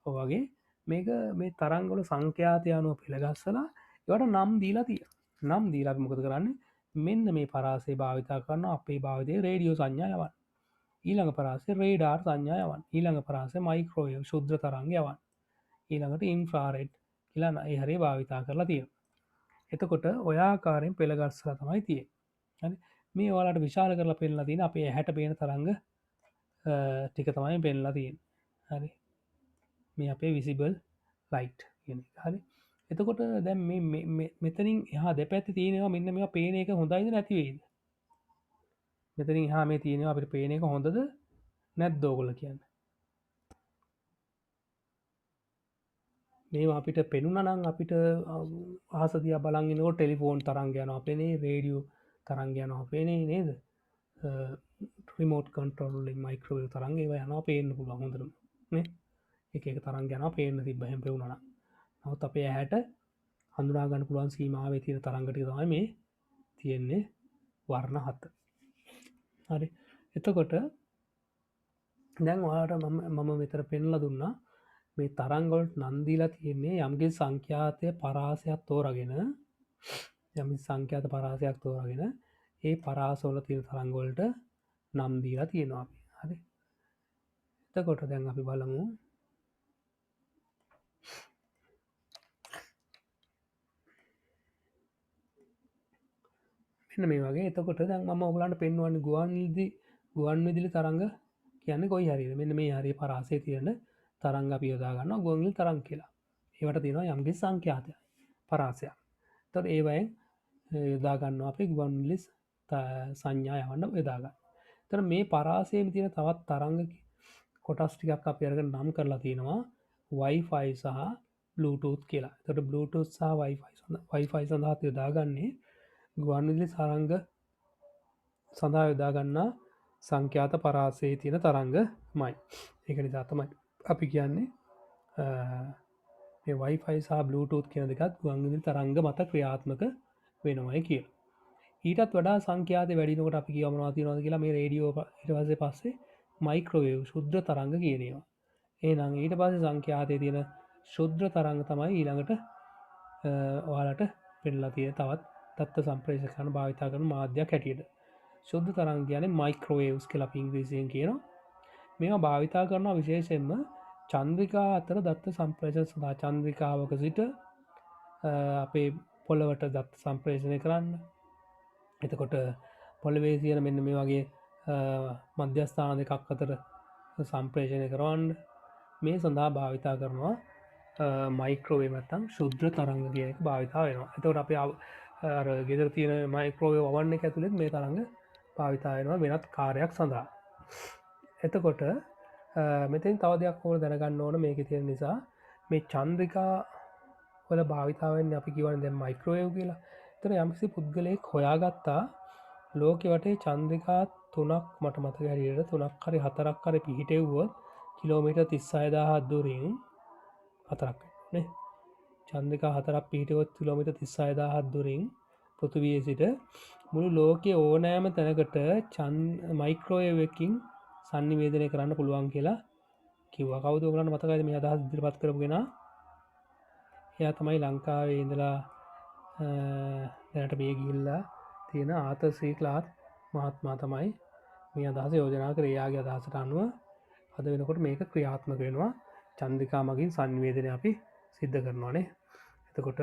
ඔය වගේ මේක මේ තරංග වල සංඛ්‍යාතය අනුව පෙළගස්සලා ඒවට නම් දීලා තියෙනවා. නම් දීලා අපි මොකද කරන්නේ? මෙන්න මේ පරාසය භාවිතා කරන අපේ භාවිතය රේඩියෝ සංඥා යවන්න. ඊළඟ පරාසය රේඩාර් සංඥා යවන්න. ඊළඟ පරාසය මයික්‍රෝවේව් ශුද්ධ තරංග යවන්න. ඊළඟට ඉන්ෆ්‍රාරෙඩ් කියලා ඒ හරිය භාවිතා කරලා තියෙනවා. එතකොට ඔය ආකාරයෙන් පෙළගස්සලා තමයි තියෙන්නේ. හරි. මේ ඔයාලට විශාල කරලා පෙන්නලා තියෙන අපේ ඇහැට පේන තරංග ටික තමයි පෙන්නලා තියෙන්නේ. හරි. මේ අපේ විසිබල් ලයිට් කියන එක. හරි. එතකොට දැන් මේ මෙතනින් එහා දෙපැත්තේ තියෙනවා මෙන්න මේවා පේන එක හොඳයිද නැති වෙයිද? මෙතනින් එහා මේ තියෙනවා අපිට පේන එක හොඳද නැද්ද ඕගොල්ලෝ කියන්නේ? මේවා අපිට පෙනුණා නම් අපිට අහස දිහා බලන් ඉන්නකොට ටෙලිෆෝන් තරංග යනවා අපේනේ රේඩියෝ තරංග යනවා අපේනේ නේද? රිමෝට් කන්ට්‍රෝල් වලින් මයික්‍රෝවේව් තරංග ඒවා යනවා පේන්න පුළුවන් හොඳටම නේ? එක එක තරංග යනවා පේන්න තිබ්බ හැම පෙවුණා නම්. නමුත් අපේ ඇහැට හඳුනා ගන්න පුළුවන් සීමාවේ තියෙන තරංග ටික තමයි මේ තියෙන්නේ වර්ණ 7. හරි. එතකොට දැන් ඔයාලට මම මෙතන පෙන්ලා දුන්නා මේ තරංග වලට නම් දීලා තියෙන්නේ යම්කිසි සංඛ්‍යාතය පරාසයක් තෝරාගෙන යම්කිසි සංඛ්‍යාත පරාසයක් තෝරාගෙන ඒ පරාස වල තියෙන තරංග වලට නම් දීලා තියෙනවා අපි. හරි. එතකොට දැන් අපි බලමු මෙන්න මේ වගේ. එතකොට දැන් මම ඔයගලන්ට පෙන්වන්නේ ගුවන් විදුලි තරංග කියන්නේ කොයි හරියද? මෙන්න මේ හරිය පරාසයේ තියෙන තරංග අපි යොදා ගන්නවා ගුවන් විදුලි තරංග කියලා. ඒවට තියෙනවා යම්කිසි සංඛ්‍යාතයක් පරාසයක්. එතකොට ඒවයෙන් යොදා ගන්නවා අපි ගුවන් විදුලි සංඥා යවන්න යොදා ගන්න. එතකොට මේ පරාසයේ තියෙන තවත් තරංග කොටස් ටිකක් අපි අරගෙන නම් කරලා තියෙනවා Wi-Fi සහ Bluetooth කියලා. එතකොට Bluetooth සහ Wi-Fi සඳහා යොදාගන්නේ ගුවන් විදුලි තරංග සඳහා යොදා ගන්නා සංඛ්‍යාත පරාසයේ තියෙන තරංගමයි. ඒක නිසා තමයි අපි කියන්නේ මේ Wi-Fi සහ Bluetooth කියන දෙකත් ගුවන් විදුලි තරංග මත ක්‍රියාත්මක වෙනවයි කියලා. ඊටත් වඩා සංඛ්‍යාතය වැඩි වෙනකොට අපි කියව මොනවද තියනවද කියලා මේ රේඩියෝ ඊට පස්සේ මයික්‍රෝවේව් ශුද්ධ තරංග කියන ඒවා. එහෙනම් ඊට පස්සේ සංඛ්‍යාතයේ තියෙන ශුද්ධ තරංග තමයි ඊළඟට ඔයාලට පෙන්නලා තියෙන තවත් දත්ත සම්ප්‍රේෂකයන් භාවිතා කරන මාධ්‍යයක් හැටියට. ශුද්ධ තරංග කියන්නේ මයික්‍රෝවේව්ස් කියලා අපි ඉංග්‍රීසියෙන් කියනවා. මේවා භාවිතා කරනවා විශේෂයෙන්ම චන්ද්‍රිකා අතර දත්ත සම්ප්‍රේෂණ සඳහා චන්ද්‍රිකාවක සිට අපේ පොළවට දත්ත සම්ප්‍රේෂණය කරන්න. එතකොට පොළවේ තියෙන මෙන්න මේ වගේ මධ්‍යස්ථාන දෙකක් අතර සම්ප්‍රේෂණය කරවන්න මේ සඳහා භාවිතා කරනවා මයික්‍රෝවේව් නැත්නම් ශුද්ධ තරංග කියන එක භාවිතා වෙනවා. එතකොට අපි අර ගෙදර තියෙන මයික්‍රෝවේව් oven එක ඇතුළෙත් මේ තරංග භාවිතා වෙනවා වෙනත් කාර්යයක් සඳහා. එතකොට මෙතෙන් තව දෙයක් ඕන දැනගන්න ඕන මේකේ තියෙන නිසා මේ චන්ද්‍රිකා වල භාවිතා වෙන්නේ අපි කියවනේ දැන් මයික්‍රෝවේව් කියලා. එතන යම්කිසි පුද්ගලයෙක් හොයාගත්තා ලෝකෙ වටේ චන්ද්‍රිකා 3ක් මට මතක හැටියට 3ක් හරි 4ක් හරි පිහිටෙව්වොත් කිලෝමීටර් 36000 දුරින් 4ක් නේ චන්ද්‍රිකා 4ක් පිහිටුවොත් කිලෝමීටර් 36000 දුරින් පෘථිවියේ සිට මුළු ලෝකයේ ඕනෑම තැනකට මයික්‍රෝවේව් එකකින් sannivedanaya කරන්න පුළුවන් කියලා කිව්වා. කවුද ඔයගලන්ට මතකයිද මේ අදහස් ඉදිරිපත් කරපු කෙනා? එයා තමයි ලංකාවේ ඉඳලා දැනට මේ ගිහිල්ලා තියෙන ආතර් සී ක්ලාත් මහත්මයා තමයි මේ අදහස යෝජනා කරේ. එයාගේ අදහසට අනුව අද වෙනකොට මේක ක්‍රියාත්මක වෙනවා. චන්ද්‍රිකා මගින් sannivedanaya අපි සිද්ධ කරනවානේ. එතකොට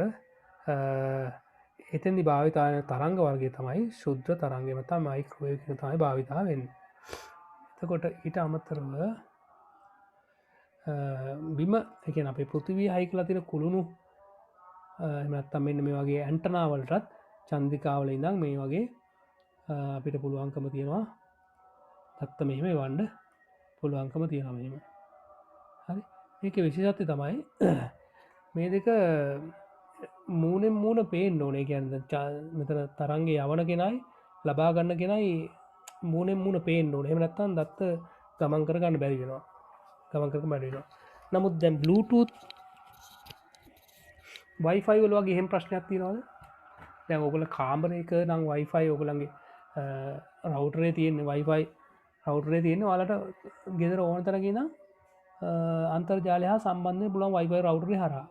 එතෙන්දි භාවිතා වෙන තරංග වර්ගය තමයි ශුද්ධ තරංගය නැත්නම් මයික්‍රෝවේව් කියන තමයි භාවිතා වෙන්නේ. එතකොට ඊට අමතරව බිම එක අපේ පෘතිවී හයි කලා තින කුළුණු එමනත්තම් මෙන්න මේ වගේ ඇන්ටනාවලටත් චන්දිකාවල ඉඳම් මේ වගේ අපිට පුළුවන්කම තියෙනවා දත්ත මෙහෙම වන්ඩ පුළුවන්කම තියෙනමීම හරි ඒක විශේෂත්ය තමයි මේ දෙක මූනෙන් මූුණ පේෙන් ඕනේ කියන්න මෙතන තරන්ගේ යවන කෙනයි ලබාගන්න කෙනයි මූනෙන් මූුණ පේෙන් ඕන එමනත්තන් දත්ත ගමන් කරගන්න බැරිගෙනවා ගමන්කරක බැරිෙනවා නමුත් දැම් Bluetooth වයිෆයි වල වගේ හෙම ප්‍රශ්නයක් තියනවාද දැන් ඔගල කාම්බරයක නම් වයිෆයි ඔගලන්ගේ රවටරේ තියෙන වයිෆයි රවටරේ තියෙන වලට ගෙදර ඕන තරගෙන අන්තර්ජාලය සම්බන්ධය පුලන් වයිෆයි රවටරේ හරා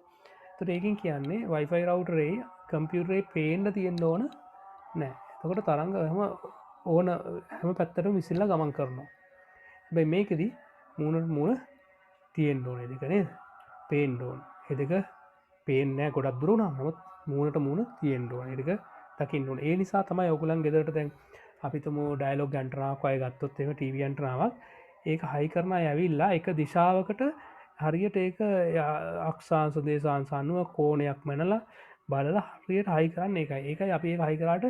තට ඒකින් කියන්නේ වයිෆයි රවටරේ කම්පියුටරේ පේන්ඩ තියෙන්න්න ඕන නෑ තකොට තරංග හම ඕන හැම පැත්තට විසිල්ල ගමන් කරනවා බැයි මේකෙදී මූුණට මූුණ තියෙන් ඕන දෙකනේ පේන්ඩෝන් එදක පේනෑ ගොඩක් දුරුණ නමුත් මූුණට මූුණ තියෙන්ඩුවන් එක දකින්නට ඒ නිසා තමයි ඔකුලන් ගෙදරට දැන් අපිතුම ඩයිලෝග ගන්ටනාවක් අය ගත්තොත් එම ටීවියන්ටනාවක් ඒක හයි කරන ඇවිල්ලා එක දිශාවකට හරියට ඒක අක්ෂාන්ස දේශාන්සන්නුව කෝනයක් මැනලා බලලා හරියට හයි කරන්න එකයි ඒකයි අපි ඒ හයි කරාට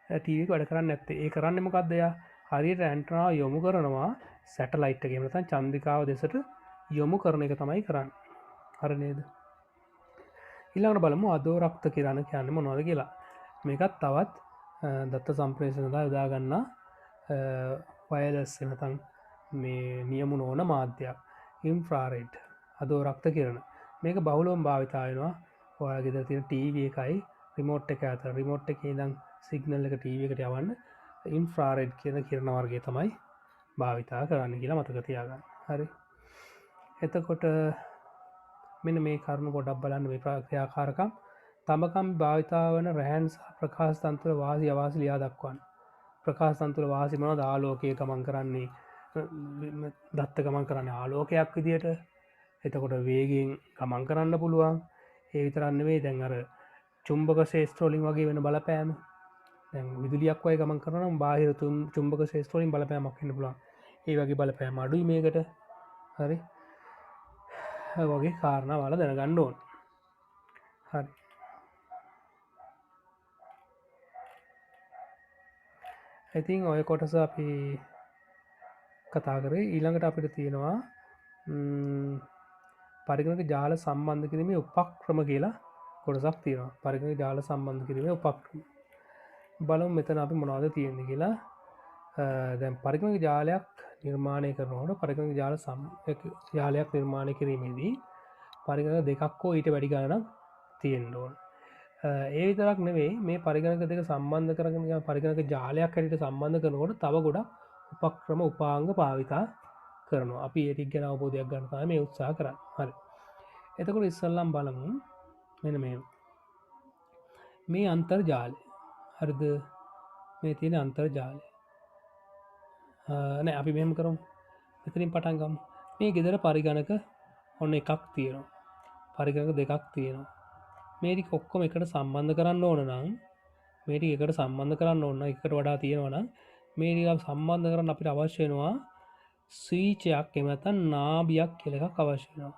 ටීවි වැඩ කරන්න ඇත්තේ ඒ කරන්න මොකක්දයා හරියට ඇන්ටනාව යොමු කරනවා සැටලයිට්ගේ මතන් චන්දිකාව දෙසට යොමු කරන එක තමයි කරන්න හරනේද ඉල්ලාට බලමු අදෝ රක්ත කිරණ කියන්න මොනොද කියලා මේකත් තවත් දත්ත සම්ප්‍රේෂණතා යොදාගන්න වයලස් එනතන් මේ නියමු නෝන මාධ්‍යයක් ඉන්ෆ්‍රාරෙඩ් අදෝ රක්ත කිරණ මේක බහුලෝම් භාවිතායනවා ඔයා ගෙදර තියෙන ටීව එකයි රිමෝට් එක ඇත රිමෝට් එක දම් සිගනල් එක ටීව එකට යවන්න ඉන්ෆ්‍රාරෙඩ් කියන කිරණ වර්ගේ තමයි භාවිතා කරන්න කියලා මතක තියාගන්න හරි එතකොට මෙන මේ කරුණු ගොඩක් බලන්න මේ ප්‍රක්‍රියාකාරකම් තමකම් භාවිතාවන රැහන්ස් ප්‍රකාශ තන්තුර වාසි අවාසි ලියා දක්වන්න ප්‍රකාශ තන්තුර වාසිමන දාලෝකය ගමන් කරන්නේ දත්ත ගමන් කරන්න ආලෝකයක් විදියට එතකොට වේගෙන් ගමන් කරන්න පුළුවන් ඒ විතරන්න වේ දැන් අර චුම්භක ශේස්ත්‍රෝලින් වගේ වෙන බලපෑම දැන් විදුලියක් වය ගමන් කරනම් බාහිරතුන් චුම්භක ශේස්ත්‍රෝලින් බලපෑමක් වෙන්න පුළුවන් ඒ වගේ බලපෑම අඩුයි මේකට හරි වගේ කාරණ වල දැනගන්න ඕන් හරි ඉතින් ඔය කොටස අපි කතා කරේ ඊළඟට අපිට තියෙනවා පරිගණක ජාල සම්බන්ධ කිරීමේ උපක්‍රම කියලා කොටසක් තියෙනවා පරිගණක ජාල සම්බන්ධ කිරීමේ උපක්‍රම බලමු මෙතන අපි මොනවද තියෙන්නේ කියලා දැන් පරිගණක ජාලයක් නිර්මාණය කරනකොට පරිගණක ජාලයක් නිර්මාණය කිරීමේදී පරිගණක දෙකක් හෝ ඊට වැඩි ගණනක් තියෙන්න ඕන ඒ විතරක් නෙවෙයි මේ පරිගණක දෙක සම්බන්ධ කරගෙන පරිගණක ජාලයක් හැටියට සම්බන්ධ කරනකොට තව ගොඩක් උපක්‍රම උපාංග භාවිතා කරනවා අපි ඒටික් ගැන අවබෝධයක් ගන්න තමයි මේ උත්සාහ කරන්නේ හරි එතකොට ඉස්සල්ලාම් බලමු මෙන්න මේ අන්තර්ජාලය හරිද මේ තියෙන අන්තර්ජාලය නෑ අපි මෙහෙම කරමු මෙතනින් පටන් ගමු මේ ගෙදර පරිගණක ඔන්න එකක් තියෙනවා පරිගණක දෙකක් තියෙනවා මේ ටික ඔක්කොම එකට සම්බන්ධ කරන්න ඕන නම් මේ ටික එකට සම්බන්ධ කරන්න ඕන එකට වඩා තියෙනවා නම් මේ ටික සම්බන්ධ කරන්න අපිට අවශ්‍ය වෙනවා ස්විචයක් එහෙම නැත්නම් නාභියක් කියලා එකක් අවශ්‍ය වෙනවා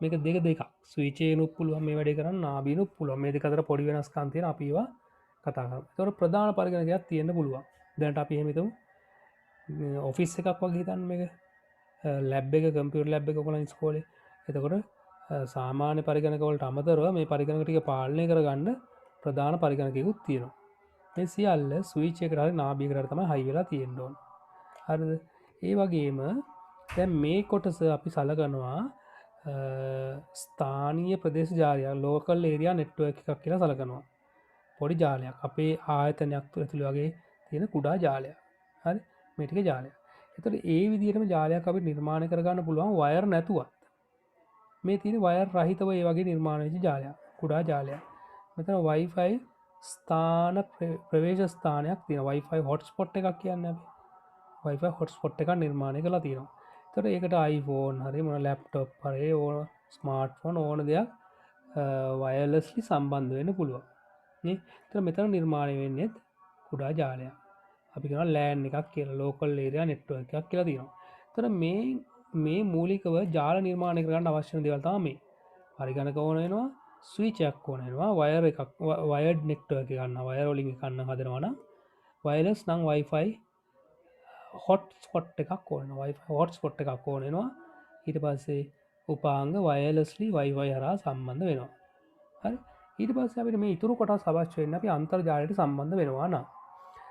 මේක දෙක ස්විචේනුත් පුළුවන් මේ වැඩේ කරන්න නාභියනුත් පුළුවන් මේ දෙක අතර පොඩි වෙනස්කම් තියෙන අපි ඒවා කතා කරමු ඒතකොට ප්‍රධාන පරිගණකයක් තියෙන්න පුළුවන් දැනට අපි එහෙම හිතමු ඔෆිස් එකක් වගේ හිතන්න මේක ලැබ් එක කම්පියුටර් ලැබ් එක ඔයගොල්ලන් ඉස්කෝලේ එතකොට සාමාන්‍ය පරිගණක වලට අමතරව මේ පරිගණක ටික පාලනය කරගන්න ප්‍රධාන පරිගණකයකුත් තියෙනවා මේ සියල්ල ස්විච් එකට හරි නාභියකට හරි තමයි හයි වෙලා තියෙන්න ඕන හරිද ඒ වගේම දැන් මේ කොටස අපි සලකනවා ස්ථානීය ප්‍රදේශ ජාලයක් ලෝකල් ඒරියා නෙට්වර්ක් එකක් කියලා සලකනවා පොඩි ජාලයක් අපේ ආයතනයක් ඇතුළේ වගේ තියෙන කුඩා ජාලයක් හරි මේ ටික ජාලයක් එතකොට ඒ විදිහටම ජාලයක් අපිට නිර්මාණය කරගන්න පුළුවන් වයර් නැතුවත් මේ තියෙන වයර් රහිතව ඒ වගේ නිර්මාණය වෙච්ච ජාලයක් කුඩා ජාලයක් මෙතන Wi-Fi ස්ථාන ප්‍රවේශ ස්ථානයක් තියෙනවා Wi-Fi hotspot එකක් කියන්නේ අපි Wi-Fi hotspot එකක් නිර්මාණය කරලා තියෙනවා එතකොට ඒකට iPhone හරි මොන laptop හරි ඕන smartphone ඕන දෙයක් wirelessly සම්බන්ධ වෙන්න පුළුවන් නේ එතකොට මෙතන නිර්මාණය වෙන්නේ කුඩා ජාලයක් අපි කියනවා LAN එකක් කියලා local area network එකක් කියලා තියෙනවා එතකොට මේ මූලිකව ජාල නිර්මාණය කරන්න අවශ්‍යන දේවල් තමයි මේ. පරිගණක ඕන වෙනවා, ස්විචයක් ඕන වෙනවා, වයර් එකක් වයර්ඩ් නෙට්වර්ක් එක ගන්න වයර් වලින් ගන්න හදනවා නම් වයර්ලස් නම් Wi-Fi හොට් ස්පොට් එකක් ඕන Wi-Fi හොට් ස්පොට් එකක් ඕන වෙනවා. ඊට පස්සේ උපාංග වයර්ලස්ලි Wi-Fi හරහා සම්බන්ධ වෙනවා. හරි. ඊට පස්සේ අපිට මේ ඉතුරු කොටස් අවශ්‍ය වෙන්නේ අපි අන්තර්ජාලයට සම්බන්ධ වෙනවා නම්.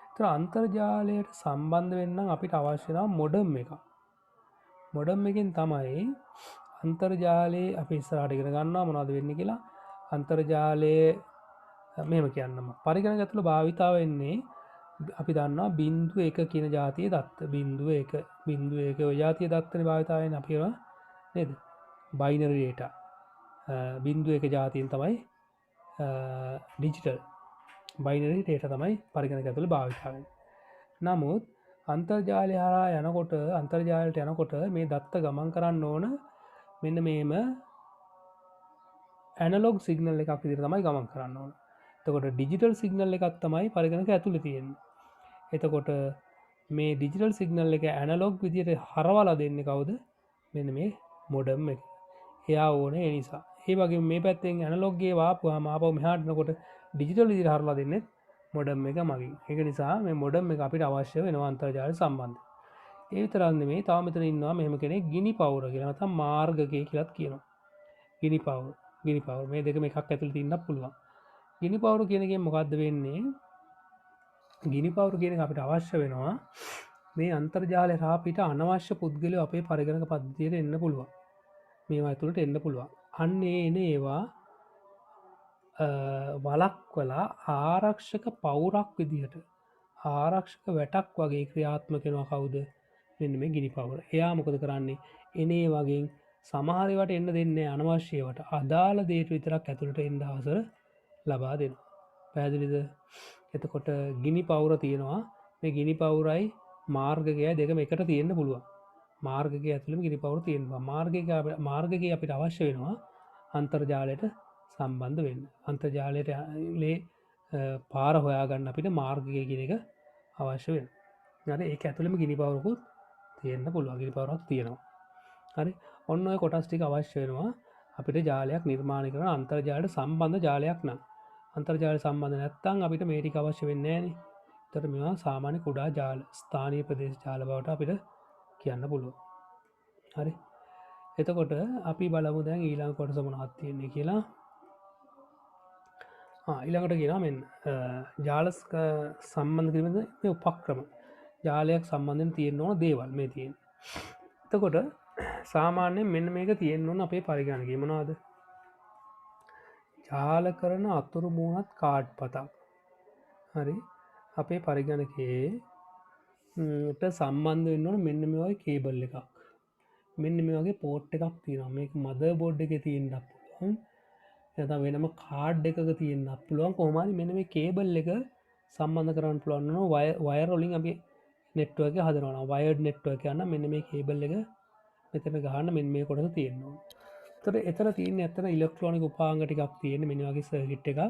ඒතර අන්තර්ජාලයට සම්බන්ධ වෙන්න අපිට අවශ්‍ය නම් මොඩම් එකක්. මොඩම් එකෙන් තමයි අන්තර්ජාලයේ අපි ඉස්සරහට ඉගෙන ගන්නවා මොනවද වෙන්නේ කියලා. අන්තර්ජාලයේ මෙහෙම කියන්නම පරිගණක ඇතුළේ භාවිතා වෙන්නේ අපි දන්නවා 0.1 කියන જાතිය දත්ත 0.1 ඔය જાතිය දත්තනේ භාවිතා වෙන්නේ අපි ඒවා නේද? බයිනරි ඩේටා 0.1 જાතියෙන් තමයි ඩිජිටල් බයිනරි ඩේටා තමයි පරිගණක ඇතුළේ භාවිතා වෙන්නේ. නමුත් අන්තර්ජාලය හරහා යනකොට අන්තර්ජාලයට යනකොට මේ දත්ත ගමන් කරන්න ඕන මෙන්න මේම ඇනලොග් සිගනල් එකක් විදිහට තමයි ගමන් කරන්න ඕන. එතකොට ඩිජිටල් සිගනල් එකක් තමයි පරිගණක ඇතුළේ තියෙන්නේ. එතකොට මේ ඩිජිටල් සිගනල් එක ඇනලොග් විදිහට හරවලා දෙන්නේ කවුද? මෙන්න මේ මොඩම් එක. එයා ඕනේ ඒ නිසා. ඒ වගේ මේ පැත්තෙන් ඇනලොග් ගේ වාපුවාම ආපහු මෙහාට එනකොට ඩිජිටල් විදිහට හරවලා දෙන්නේ මොඩම් එක මගින්. ඒක නිසා මේ මොඩම් එක අපිට අවශ්‍ය වෙනවා අන්තර්ජාල සම්බන්ධ. ඒ විතරක් නෙමෙයි තව මෙතන ඉන්නවා මෙහෙම කෙනෙක් ගිනි පවුර කියලා නැත්නම් මාර්ගකය කියලාත් කියනවා. ගිනි පවුර මේ දෙකම එකක් ඇතුළේ තින්නත් පුළුවන්. ගිනි පවුර කියන එකෙන් මොකද්ද වෙන්නේ? ගිනි පවුර කියන එක අපිට අවශ්‍ය වෙනවා මේ අන්තර්ජාලය හරහා අපිට අනවශ්‍ය පුද්ගලයෝ අපේ පරිගණක පද්ධතියට එන්න පුළුවන්. මේවා ඇතුළට එන්න පුළුවන්. අන්න එන ඒවා වලක්වලා ආරක්ෂක පවුරක් විදිහට ආරක්ෂක වැටක් වගේ ක්‍රියාත්මක වෙනවා කවුද? මෙන්න මේ ගිනි පවුර. එයා මොකද කරන්නේ? එනේ වගේ සමහර ඒවාට එන්න දෙන්නේ අනවශ්‍ය ඒවාට අදාළ දේට විතරක් ඇතුළට එන්න අවසර ලබා දෙනවා. පැහැදිලිද? එතකොට ගිනි පවුර තියෙනවා. මේ ගිනි පවුරයි මාර්ගකයයි දෙකම එකට තියෙන්න පුළුවන්. මාර්ගකය ඇතුළෙම ගිනි පවුර තියෙනවා. මාර්ගකය අපිට අවශ්‍ය වෙනවා අන්තර්ජාලයට සම්බන්ධ වෙන්න. අන්තර්ජාලයට පාර හොයාගන්න අපිට මාර්ගකය කියන එක අවශ්‍ය වෙනවා. හරි. ඒක ඇතුළෙම ගිනි පවුරකුත් තියෙන්න පුළුවන්. ගිනි පවුරක් තියෙනවා. හරි. ඔන්න ඔය කොටස් ටික අවශ්‍ය වෙනවා අපිට ජාලයක් නිර්මාණය කරන අන්තර්ජාලයට සම්බන්ධ ජාලයක් නම්. අන්තර්ජාල සම්බන්ධ නැත්නම් අපිට මේ ටික අවශ්‍ය වෙන්නේ නැහැ නේ. ඒතර මේවා සාමාන්‍ය කුඩා ජාල, ස්ථානීය ප්‍රදේශ ජාල බවට අපිට කියන්න පුළුවන්. හරි. එතකොට අපි බලමු දැන් ඊළඟ කොටස මොනවද තියෙන්නේ කියලා. ඊළඟට කියනවා මෙන්න ජාල සම්බන්ධ කිරීමේ මේ උපක්‍රම. ජාලයක් සම්බන්ධයෙන් තියෙන්න ඕන දේවල් මේ තියෙන්නේ. එතකොට සාමාන්‍යයෙන් මෙන්න මේක තියෙන්න ඕන අපේ පරිගණකයේ මොනවද? ජාල කරන අතුරු මුණත් කාඩ් පතක්. හරි. අපේ පරිගණකයේ සම්බන්ධ වෙන්න ඕන මෙන්න මේ වගේ කේබල් එකක්. මෙන්න මේ වගේ පෝට් එකක් තියෙනවා. මේක මදර් බෝඩ් එකේ තියෙන්නත් පුළුවන්. නැත්නම් වෙනම කාඩ් එකක තියෙන්නත් පුළුවන්. කොහොම හරි මෙන්න මේ කේබල් එක සම්බන්ධ කරන්න පුළුවන් නෝ වයර් වලින් අපි නෙට්වර්ක් එක හදනවා. වයර්ඩ් නෙට්වර්ක් එක යන මෙන්න මේ කේබල් එක මෙතන ගහන්න මෙන්න මේ කොටස තියෙනවා. එතන තියෙන්නේ ඇත්තට ඉලෙක්ට්‍රොනික උපාංග ටිකක් තියෙන මෙන්න වගේ සර්කිට් එකක්.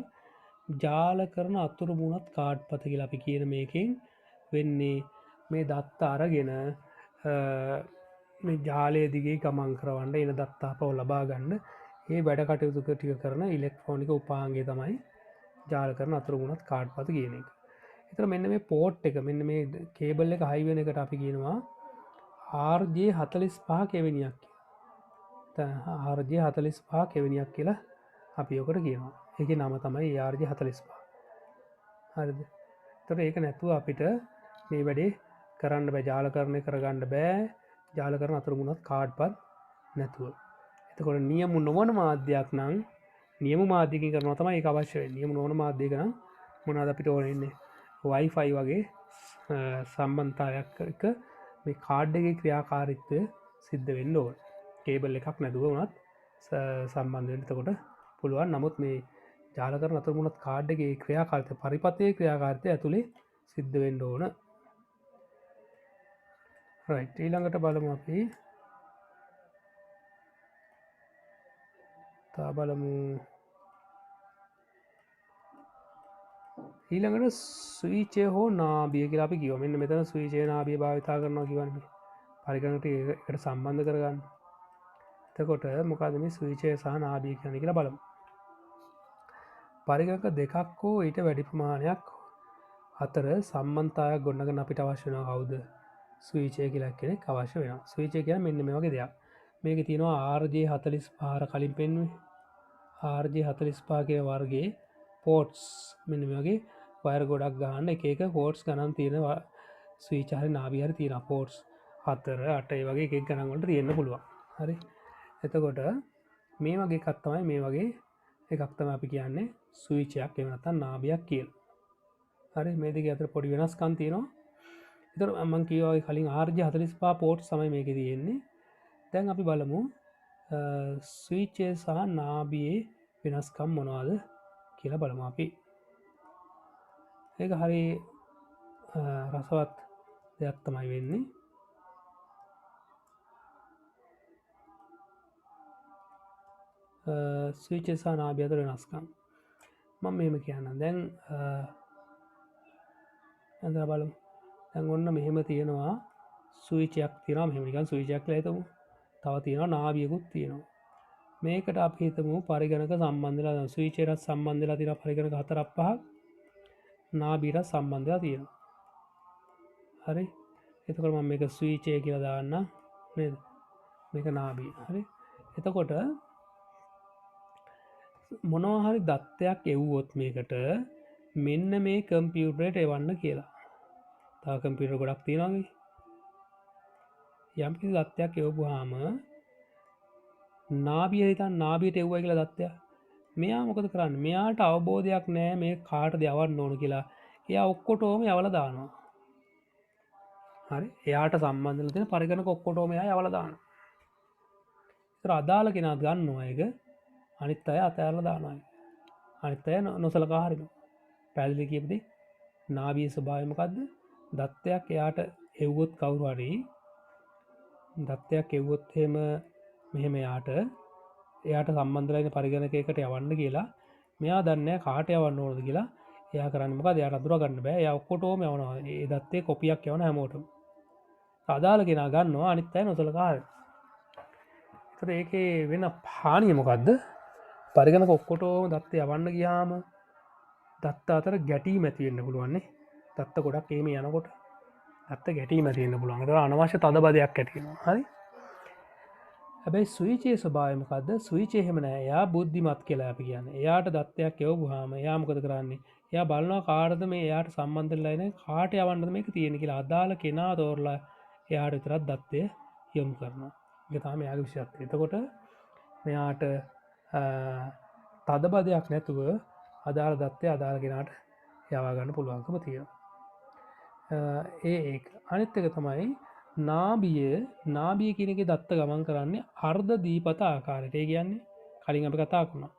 ජාල කරන අතුරු මුණත් කාඩ් පත කියලා අපි කියන මේකෙන් වෙන්නේ මේ දත්ත අරගෙන මේ ජාලය දිගේ ගමන් කරවන්න එන දත්තාපව ලබා ගන්න ඒ වැඩ කටයුතු ටික කරන ඉලෙක්ට්‍රොනික උපාංගය තමයි ජාල කරන අතුරු මුණත් කාඩ් පත කියන එක. එතන මෙන්න මේ පෝට් එක මෙන්න මේ කේබල් එක හයි වෙන එකට අපි කියනවා RJ45 කෙවෙනියක් කියලා. RJ45 කෙවෙනියක් කියලා අපි ඔකට කියනවා. ඒකේ නම තමයි RJ45. හරිද? එතකොට ඒක නැතුව අපිට මේ වැඩේ කරන්න බෑ. ජාලකරණය කරගන්න බෑ. ජාල කරන අතුරු මුණත් කාඩ්පත් නැතුව. එතකොට නියම නොවන මාධ්‍යයක් නම් නියම මාධ්‍යකින් කරනවා තමයි ඒක අවශ්‍ය වෙන්නේ. නියම නොවන මාධ්‍යයක නම් මොනවද අපිට ඕනේ ඉන්නේ? Wi-Fi වගේ සම්බන්ධතාවයක් එක මේ කාඩ් එකේ ක්‍රියාකාරීත්වය සිද්ධ වෙන්න ඕන. කේබල් එකක් නැතුව වුණත් සම්බන්ධ වෙන්න එතකොට පුළුවන්. නමුත් මේ ජාල කරන අතුරු මුණත් කාඩ් එකේ ක්‍රියාකාරීත්වය පරිපථයේ ක්‍රියාකාරීත්වය ඇතුලේ සිද්ධ වෙන්න ඕන. රයිට්. ඊළඟට බලමු අපි ඊළඟට ස්විචය හෝ නාභිය කියලා අපි කිව්වා. මෙන්න මෙතන ස්විචය නාභිය භාවිතා කරනවා කියවනේ. පරිගණකට එකට සම්බන්ධ කරගන්න. එතකොට මොකද මේ ස්විචය සහ නාභිය කියන්නේ කියලා බලමු. පරිගණක දෙකක් හෝ ඊට වැඩි ප්‍රමාණයක් අතර සම්බන්ධතාවයක් ගොඩනගන්න අපිට අවශ්‍ය වෙනවා කවුද? ස්විචය කියලා කෙනෙක් අවශ්‍ය වෙනවා. ස්විචය කියන්නේ මෙන්න මේ වගේ දෙයක්. මේකේ තියෙනවා RJ45 කලින් පෙන්වුවේ. RJ45 කියන වර්ගයේ පෝට්ස් මෙන්න මේ වගේ වයර් ගොඩක් ගන්න එක පෝට්ස් ගණන් තියෙන ස්විච් හරි නාභිය හරි තියෙනවා. පෝට්ස් 4 8 ඒ වගේ එකක් ගණන් වලට තියෙන්න පුළුවන්. හරි. එතකොට මේ වගේ එකක් තමයි මේ වගේ එකක් තමයි අපි කියන්නේ ස්විච් එකක් එහෙම නැත්නම් නාභියක් කියලා. හරි මේ දෙක අතර පොඩි වෙනස්කම් තියෙනවා. ඒතර මම කියවා කලින් RJ45 පෝට්ස් තමයි මේකේ තියෙන්නේ. දැන් අපි බලමු ස්විච් සහ නාභියේ වෙනස්කම් මොනවද කියලා බලමු අපි. ඒක හරි රසවත් දෙයක් තමයි වෙන්නේ. ස්විච් සහ නාභිය අතර වෙනස්කම් මම මෙහෙම කියන්නම්. දැන් අද බලමු. දැන් ඔන්න මෙහෙම තියෙනවා ස්විච් එකක් තියෙනවා. මෙහෙම නිකන් ස්විච් එකක් කියලා හිතමු. තව තියෙනවා නාභියකුත් තියෙනවා. මේකට අපි හිතමු පරිගණක සම්බන්ධ වෙලා දැන් ස්විච් එකට සම්බන්ධ වෙලා තියෙන පරිගණක 4ක් 5ක් නාභියට සම්බන්ධ වෙලා තියෙනවා. හරි. එතකොට මම මේක ස්විච් එක කියලා දාන්නම් නේද? මේක නාභිය. හරි. එතකොට මොනවා හරි දත්තයක් එව්වොත් මේකට මෙන්න මේ කම්පියුටරේට එවන්න කියලා. තව කම්පියුටර් ගොඩක් තියෙනවා නේ. යම් කිසි දත්තයක් එවපුවාම නාභිය හිතන්න නාභියට එව්වයි කියලා දත්තයක්. මෙයා මොකද කරන්නේ? මෙයාට අවබෝධයක් නැහැ මේ කාටද යවන්න ඕන කියලා. එයා ඔක්කොටම යවලා දානවා. හරි. එයාට සම්බන්ධ වෙලා තියෙන පරිගණක ඔක්කොටම එයා යවලා දානවා. ඒතර අදාළ කෙනා ගන්නවා ඒක. අනිත් අය අතෑරලා දානවා. අනිත් අය නොසලකා හරිනවා. පැහැදිලි කියපදී නාභියේ ස්වභාවය මොකද්ද? දත්තයක් එයාට එව්වොත් කවුරු හරි දත්තයක් එව්වොත් එහෙම මෙහෙම එයාට සම්බන්ධලා ඉන්න පරිගණකයකට යවන්න කියලා මෙයා දන්නේ නැහැ කාට යවන්න ඕනද කියලා. එයා කරන්නේ මොකද? එයාට අඳුර ගන්න බෑ. එයා ඔක්කොටම යවනවා. ඒ දත්තේ කොපියක් යවන හැමෝටම. අදාළ කෙනා ගන්නවා අනිත් අය නොසලකා හරිනවා. ඒතර ඒකේ වෙන හානිය මොකද්ද? පරිගණක ඔක්කොටම දත්ත යවන්න ගියාම දත්ත අතර ගැටීම් ඇති වෙන්න පුළුවන් නේ. දත්ත ගොඩක් එහෙම යනකොට දත්ත ගැටීම් ඇති වෙන්න පුළුවන්. ඒක අනවශ්‍ය තදබදයක් ඇති වෙනවා. හරි. හැබැයි ස්විචේ ස්වභාවය මොකද්ද? ස්විචේ එහෙම නෑ. එයා බුද්ධිමත් කියලා අපි කියන්නේ. එයාට දත්තයක් යවපුවාම එයා මොකද කරන්නේ? එයා බලනවා කාටද මේ එයාට සම්බන්ධ වෙලා ඉන්නේ කාට යවන්නද මේක තියෙන්නේ කියලා අදාළ කෙනා තෝරලා එයාට විතරක් දත්තය යොමු කරනවා. ඒක තමයි එයාගේ විශේෂත්වය. එතකොට මෙයාට තදබදයක් නැතුව අදාළ දත්තය අදාළ කෙනාට යවා ගන්න පුළුවන්කම තියෙනවා. ඒක අනිත් එක තමයි නාභිය කියන එකේ දත්ත ගමන් කරන්නේ අර්ධ දීපත ආකාරයට. ඒ කියන්නේ කලින් අපි කතා කරනවා.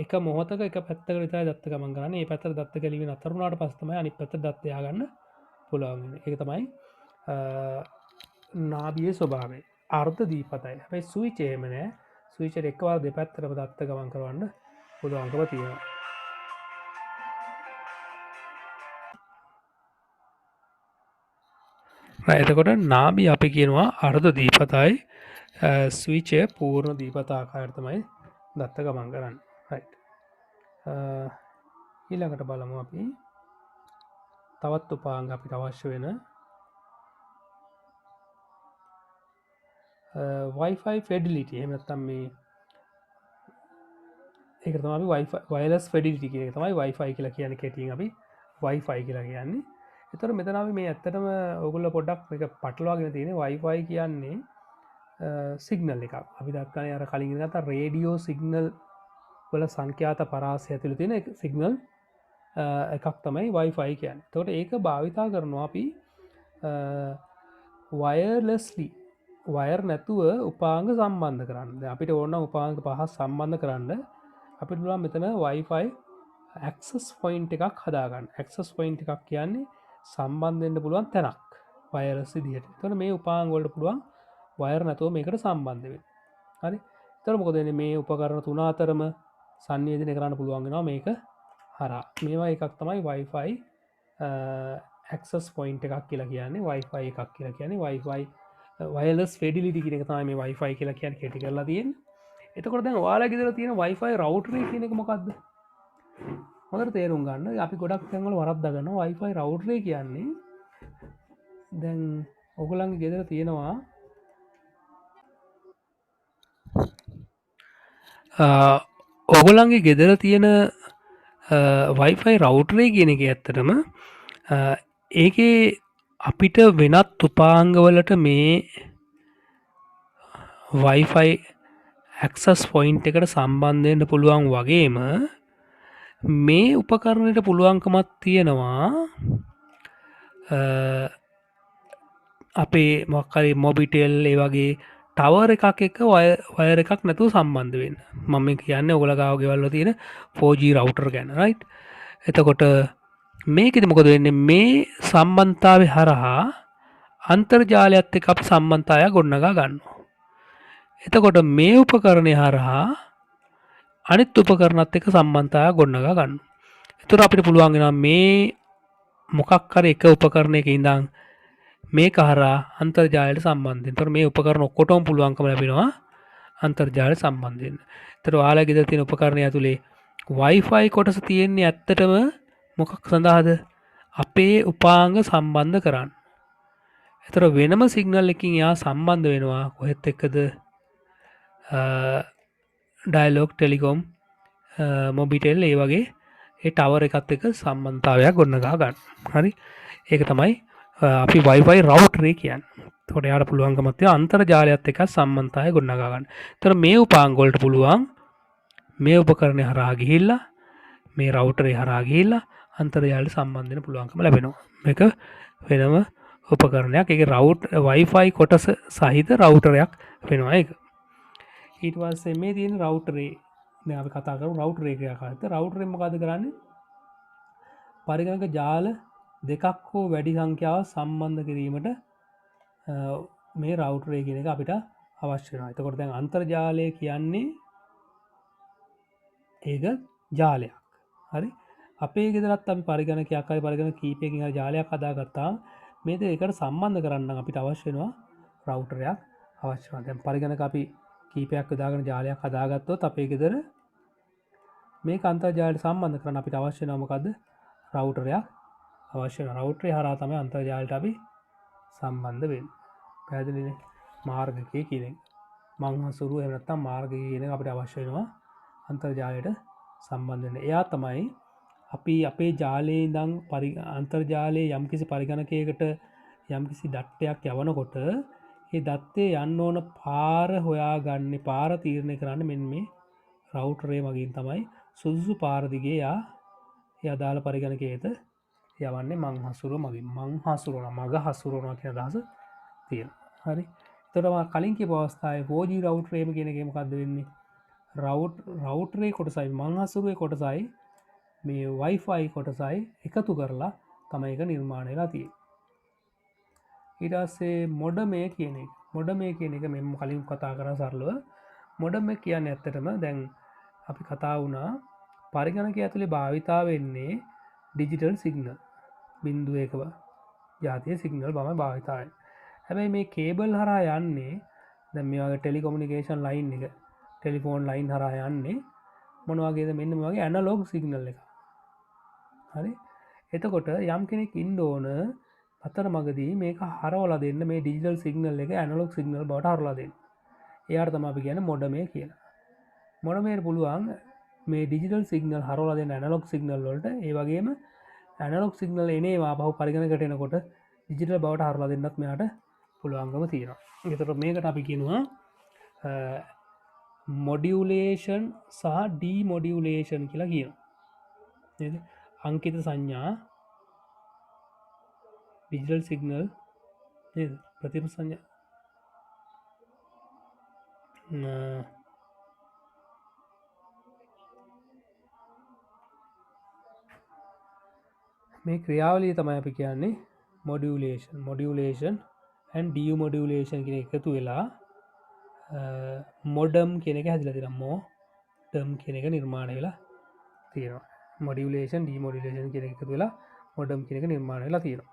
එක මොහොතක එක පැත්තකට විතරයි දත්ත ගමන් කරන්නේ. මේ පැත්තට දත්ත ගැලීම නතර වුණාට පස්සේ තමයි අනිත් පැත්තට දත්ත ය아가න්න පුළුවන් වෙන්නේ. ඒක තමයි නාභියේ ස්වභාවය. අර්ධ දීපතයි. හැබැයි ස්විච් එහෙම නෑ. ස්විච් එක එකවර දෙපැත්තටම දත්ත ගමන් කරවන්න පුළුවන්කම තියෙනවා. එතකොට නාභිය අපි කියනවා අර්ධ දීපතයි. ස්විචය පූර්ණ දීපත ආකාරයට තමයි දත්ත ගමන් කරන්නේ. රයිට්. ඊළඟට බලමු අපි තවත් උපාංග අපිට අවශ්‍ය වෙන Wi-Fi fidelity. එහෙම නැත්නම් මේ ඒක තමයි අපි wireless fidelity කියන එක තමයි Wi-Fi කියලා කියන්නේ. කෙටියෙන් අපි Wi-Fi කියලා කියන්නේ. ඒතර මෙතන අපි මේ ඇත්තටම ඔයගොල්ලෝ පොඩ්ඩක් මේක පටලවාගෙන තියෙන්නේ. Wi-Fi කියන්නේ සිග්නල් එකක්. අපි දක්වන්නේ අර කලින් ඉඳන් ගත්ත රේඩියෝ සිග්නල් වල සංඛ්‍යාත පරාසය ඇතුළේ තියෙන සිග්නල් එකක් තමයි Wi-Fi කියන්නේ. එතකොට ඒක භාවිතා කරනවා අපි wirelessly වයර් නැතුව උපාංග සම්බන්ධ කරන්න. දැන් අපිට ඕන නම් උපාංග පහ සම්බන්ධ කරන්න අපිට පුළුවන් මෙතන Wi-Fi access point එකක් හදාගන්න. access point එකක් කියන්නේ සම්බන්ධ වෙන්න පුළුවන් තැනක් wireless විදිහට. එතකොට මේ උපාංග වලට පුළුවන් වයර් නැතුව මේකට සම්බන්ධ වෙන්න. හරි. එතකොට මොකද වෙන්නේ? මේ උපකරණ තුන අතරම සංවේදනය කරන්න පුළුවන් වෙනවා මේක හරහා. මේවා එකක් තමයි Wi-Fi access point එකක් කියලා කියන්නේ. Wi-Fi එකක් කියලා කියන්නේ Wi-Fi වයලස් ෆෙඩිලිටි කියන එක තමයි මේ Wi-Fi කියලා කියන්නේ කෙටි කරලා තියෙන්නේ. එතකොට දැන් ඔයාලා ගෙදර තියෙන Wi-Fi router එක කියන එක මොකද්ද? හොඳට තේරුම් ගන්න. අපි ගොඩක් තැන්වල වරද්දා ගන්නවා Wi-Fi router එක කියන්නේ දැන් ඔයගොල්ලන්ගේ ගෙදර තියෙනවා ඔගොලන්ගේ ගෙදර තියෙන වයිෆයි රවටරේ කියන එක ඇත්තටම ඒකේ අපිට වෙනත් උපාංගවලට මේ වයිෆයි ඇක්සස් පොයින්් එකට සම්බන්ධයට පුළුවන් වගේම මේ උපකරණයට පුළුවන්කමත් තියෙනවා අපේ මොක්කරි මොබිටෙල් ඒ වගේ ටවර් එකක් එක වයර එකක් නැතුව සම්බන්ධ වෙන්න මම කියන්න ඔගලගාව ගෙවල්ල තියෙන 4G රවටර් ගැන රයි් එතකොට මේකෙති මොකද වෙන්නේ මේ සම්බන්ධාව හරහා අන්තර්ජාලයක්ත් එක අප සම්බන්ධය ගොන්නගා ගන්න. එතකොට මේ උපකරණය හරහා අනිත් උපකරණත් එක සම්බන්ධය ගොන්නගා ගන්න. එතුර අපිට පුළුවන්ගෙන මේ මොකක්කර එක උපකරණයක ඉඳං මේ කහරා අන්තර්ජාලයට සම්බන්ධයෙන් තොර මේ උපකරන ඔක්කොටම පුළුවන්කම ලැබෙනවා අන්තර්ජාල සම්බන්ධයෙන්. තර යාලා ගෙදර තියෙන උපකරණය ඇතුළේ Wi-Fi කොටස තියෙන්නේ ඇත්තටම මොකක් සඳහාද අපේ උපාංග සම්බන්ධ කරන්න. එතර වෙනම සිගනල් එකින් යා සම්බන්ධ වෙනවා කොහෙත් එක්කද ඩයිලෝක් ටෙලිකොම් මොබිටෙල් ඒ වගේ ඒ ටවර එකත් එක සම්බන්ධාවයක් ගොන්නගා ගන්න. හරි ඒක තමයි අපි වයිවයි රවටරේ කියන් තොට යාට පුළුවන්ගමත්ය අන්තර්ජාලයත් එක සම්බන්ධය ගොන්නගාගන්න තර මේ උපාංගොල්ට පුළුවන් මේ උපකරණය හරාගිහිල්ලා මේ රවටරේ හරාගිල්ලා අන්තර්ජාලට සම්බන්ධන පුළුවන්කම ලැබෙනවා එක වෙනම උපකරණයක් එක රවට් වයිෆයි කොටස සහිත රවටරයක් වෙනවා එක ඊටවස්සේ මේ තියෙන රවටරේ අපි කතාකරු රවටරේ ක්‍රයාකාත රවටරෙන් මොකද කරන්නේ පරිගණක ජාල දෙකක් හෝ වැඩි සංඛ්‍යාව සම්බන්ධ කිරීමට මේ රවටරේ කියන එක අපිට අවශ්‍යන එතකොට දැන් අන්තර්ජාලය කියන්නේ ඒක ජාලයක් හරි අපේ ගෙදරත් අපි පරිගණකයක් අයි පරිගණ කීපයකින් ජාලයක් හදාගත්තා මේද ඒකට සම්බන්ධ කරන්න අපිට අවශ්‍යනවා රවටරයක් අවශ්‍යවා දැන් පරිගණක අපි කීපයක් දාගෙන ජාලයක් හදාගත්තොත් අපේ ගෙදර මේ අන්තර්ජාලයට සම්බන්ධ කරන්න අපිට අවශ්‍ය නමකක්ද රවටරයක් අවශ්‍ය රවට්‍රය හරා තම අන්තර්ජාලට අපි සම්බන්ධ වෙන් පැදිලින මාර්ගකය කියනෙ මංහසුරු එනත්තම් මාර්ගය කියන අපිට අවශ්‍යනවා අන්තර්ජාලයට සම්බන්ධන එයා තමයි අපි අපේ ජාලයේ දං අන්තර්ජාලයේ යම්කිසි පරිගණකයකට යම්කිසි ඩට්ටයක් යවනකොට ඒ දත්තේ යන්න ඕන පාර හොයා ගන්න පාර තීරණය කරන්න මෙන් මේ රවටරේ මගින් තමයි සුදුසු පාරදිගේ යා යදාළ පරිගණකයේත යවන්නේ මං හසුරුව මගින් මං හසුරුවන මග හසුරුවනවා කියෙන දහස තියෙන හරි තොටම කලින්කි පවස්ථායි පෝජී රවට්‍රේම කියෙනගේම කක්ද වෙන්නේ රවටරේ කොටසයි මං හසුරුවේ කොටසයි මේ වයිෆයි කොටසයි එකතු කරලා තමයි එක නිර්මාණයලා තිය ඉටස්සේ මොඩ මේ කියන එක මොඩ මේ කියන එක මෙම කලින් කතා කර සරලුව මොඩම කියන්න ඇත්තටම දැන් අපි කතා වුණා පරිගණක ඇතුළේ භාවිතා වෙන්නේ ඩිජිටල් සිගනල් බින්දුව එකව ජාතිය සිගනල් බම භාවිතාය හැබැයි මේ කේබල් හරා යන්නේ දැ මේගේ ටෙලිකොමිනිකේෂන් ලයින් එක ටෙලිෆෝන් ලයින් හරා යන්නේ මොනවාගේද මෙන්න වගේ ඇනලෝග් සිගනල් එක හරි එතකොට යම් කෙනෙක් ඉන්ඩෝන අතර මගදී මේක හරවල දෙන්න මේ ඩිජිටල් සිගනල් එක ඇනලොක් සිගනල් බට හරලා දෙන්න එයාට තම අපි කියන මොඩ මේ කියලා මොඩමේ පුළුවන් මේ ඩිජිටල් සිගනල් හරවල දෙන්න ඇනලොක් සිගනල් වලට ඒ වගේම ඇනලොක් සිගනල් එනවා පහු පරිගණකටනකොට ඩිජිටල් බවට හරලා දෙන්නත් මෙයාට පුළුවන්ගම තියෙනවා එතට මේකට අපි කියෙනවා මොඩියුලේෂන් සහ ඩීමොඩියුලේෂන් කියලා කියන අංකිත සංඥා ඩිජිටල් සිගනල් ප්‍රතිප සංඥා මේ ක්‍රියාවලිය තමයි අපි කියන්නේ මොඩියුලේෂන් ඇන් ඩිය මොඩියුලේෂන් කියෙන එකතු වෙලා මොඩම් කෙනෙක හැදිල තින ඩම් කෙනෙ එක නිර්මාණය වෙලා තියෙනවා මොඩියුලේෂන් ඩීමොඩිලේෂන් කෙනෙ එකතු වෙලා මොඩම් කෙනෙක නිර්මාණය වෙලා තියෙනවා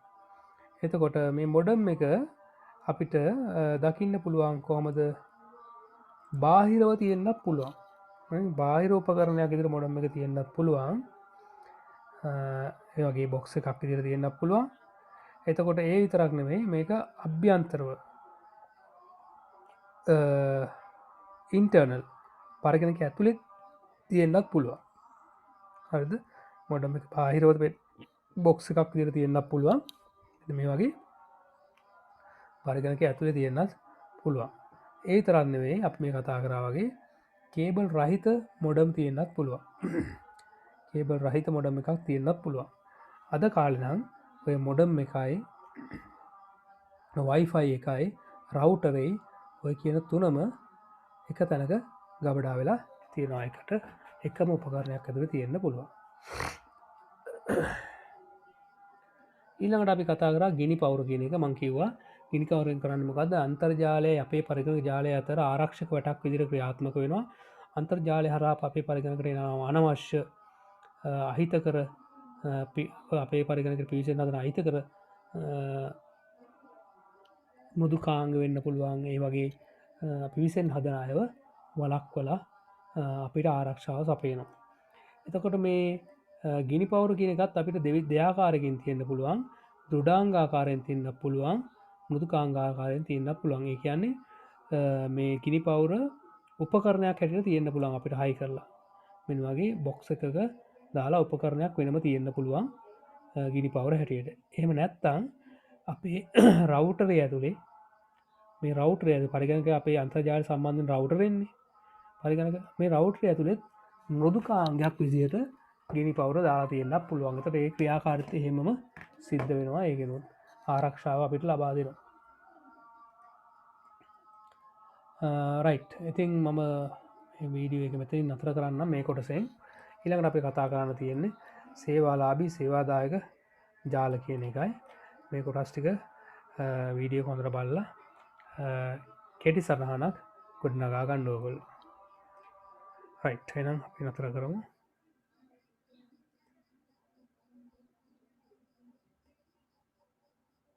එතකොට මේ මොඩම් එක අපිට දකින්න පුළුවන් කොහොමද බාහිරව තියෙන්න්නත් පුළුවන් බාහිර උපකරණයක් ඉදිර මොඩම් එක තියෙන්න්නත් පුළුවන් ඒගේ බොක්ස එකක් ඉදිර තියෙන්න්නත් පුළුවන් එතකොට ඒ විතරක් නෙමෙයි මේක අභ්‍යන්තරව ඉන්ටර්නල් පරගෙනක ඇතුළෙත් තියෙන්න්නත් පුළුවන් හරිද මොඩම පාහිරෝධ බොක්ස එකක් දිර තියෙන්න්නත් පුළුවන් මේ වගේ පරිගණක ඇතුළේ තියෙන්න්නත් පුළුවන් ඒ තරන්නෙවේ අප මේ කතා කරා වගේ කේබල් රහිත මොඩම් තියෙන්න්නත් පුළුවන් කේබල් රහිත මොඩම් එකක් තියෙන්න්නත් පුළුවන් අද කාලනම් ඔය මොඩම් එකයි වයිෆයි එකයි රවුටවෙයි ඔය කියන තුනම එක තැනක ගබඩා වෙලා තියෙනවායකට එකම උපකරණයක් ඇතුළ තියෙන්න්න පුළුවන් ඊළඟට අපි කතා කර ගිනි පවුර කියන එක මංකිව්වා ගිනිකවරෙන් කරන්න මොකද අන්තර්ජාලය අපේ පරිගණ ජාලය අතර ආරක්ෂක වැටක් විදිර ක්‍රියාත්මක වෙනවා අන්තර්ජාලය හරා අපේ පරිගණ කරෙනවා අනවශ්‍ය අහිත කර අපේ පරිගණක පිවිසෙන් අදන අහිත කර මුදුකාංග වෙන්න පුළුවන් ඒ වගේ පිවිසෙන් හදන අයව වලක් වලා අපිට ආරක්ෂාව සපයනවා එතකොට මේ ගිනි පවරු කියනකත් අපිට දෙවි දෙයාකාරකින් තියෙන්න්න පුළුවන් දෘඩාංගාකාරයෙන් තින්න පුළුවන් මුදු කාංගාකාරයෙන් තියන්න පුළුවන් ඒ කියන්නේ මේ ගිනි පවුර උපකරණයක් හැටියට තියෙන්න්න පුළුවන් අපිට හයි කරලා මෙන් වගේ බොක්ස එකක දාලා උපකරණයක් වෙනම තියෙන්න්න පුළුවන් ගිනි පවර හැටියට එහෙම නැත්තං අපේ රවුටරය ඇතුළේ මේ රවටරය පරිගණක අපේ අන්තර්ජාල සම්බන්ධ රවටරෙන්නේ පරිගණක මේ රවට්‍රය ඇතුළෙත් මෘදුකාංගයක් විදියට ගිනි පවර දාලා තියෙන්න්න පුළුවන්ගත ඒ ක්‍රියාකාරිත හෙමම සිද්ධ වෙනවා ඒගෙනුත් ආරක්ෂාව අපිට ලබාදෙනවා රයි් ඉතින් මම වීඩිය එක මෙතින් නතර කරන්න මේ කොටසෙන් ඉළඟට අපි කතා කරන්න තියෙන්නේ සේවාලාබී සේවාදායක ජාල කියන එකයි මේ කොටස්ටික වීඩියෝ කොඳර බල්ලා කෙටි සරහනක් ගොඩ්නගා ගණ්ඩෝගල් රයි් එනම් අපි නතර කරමු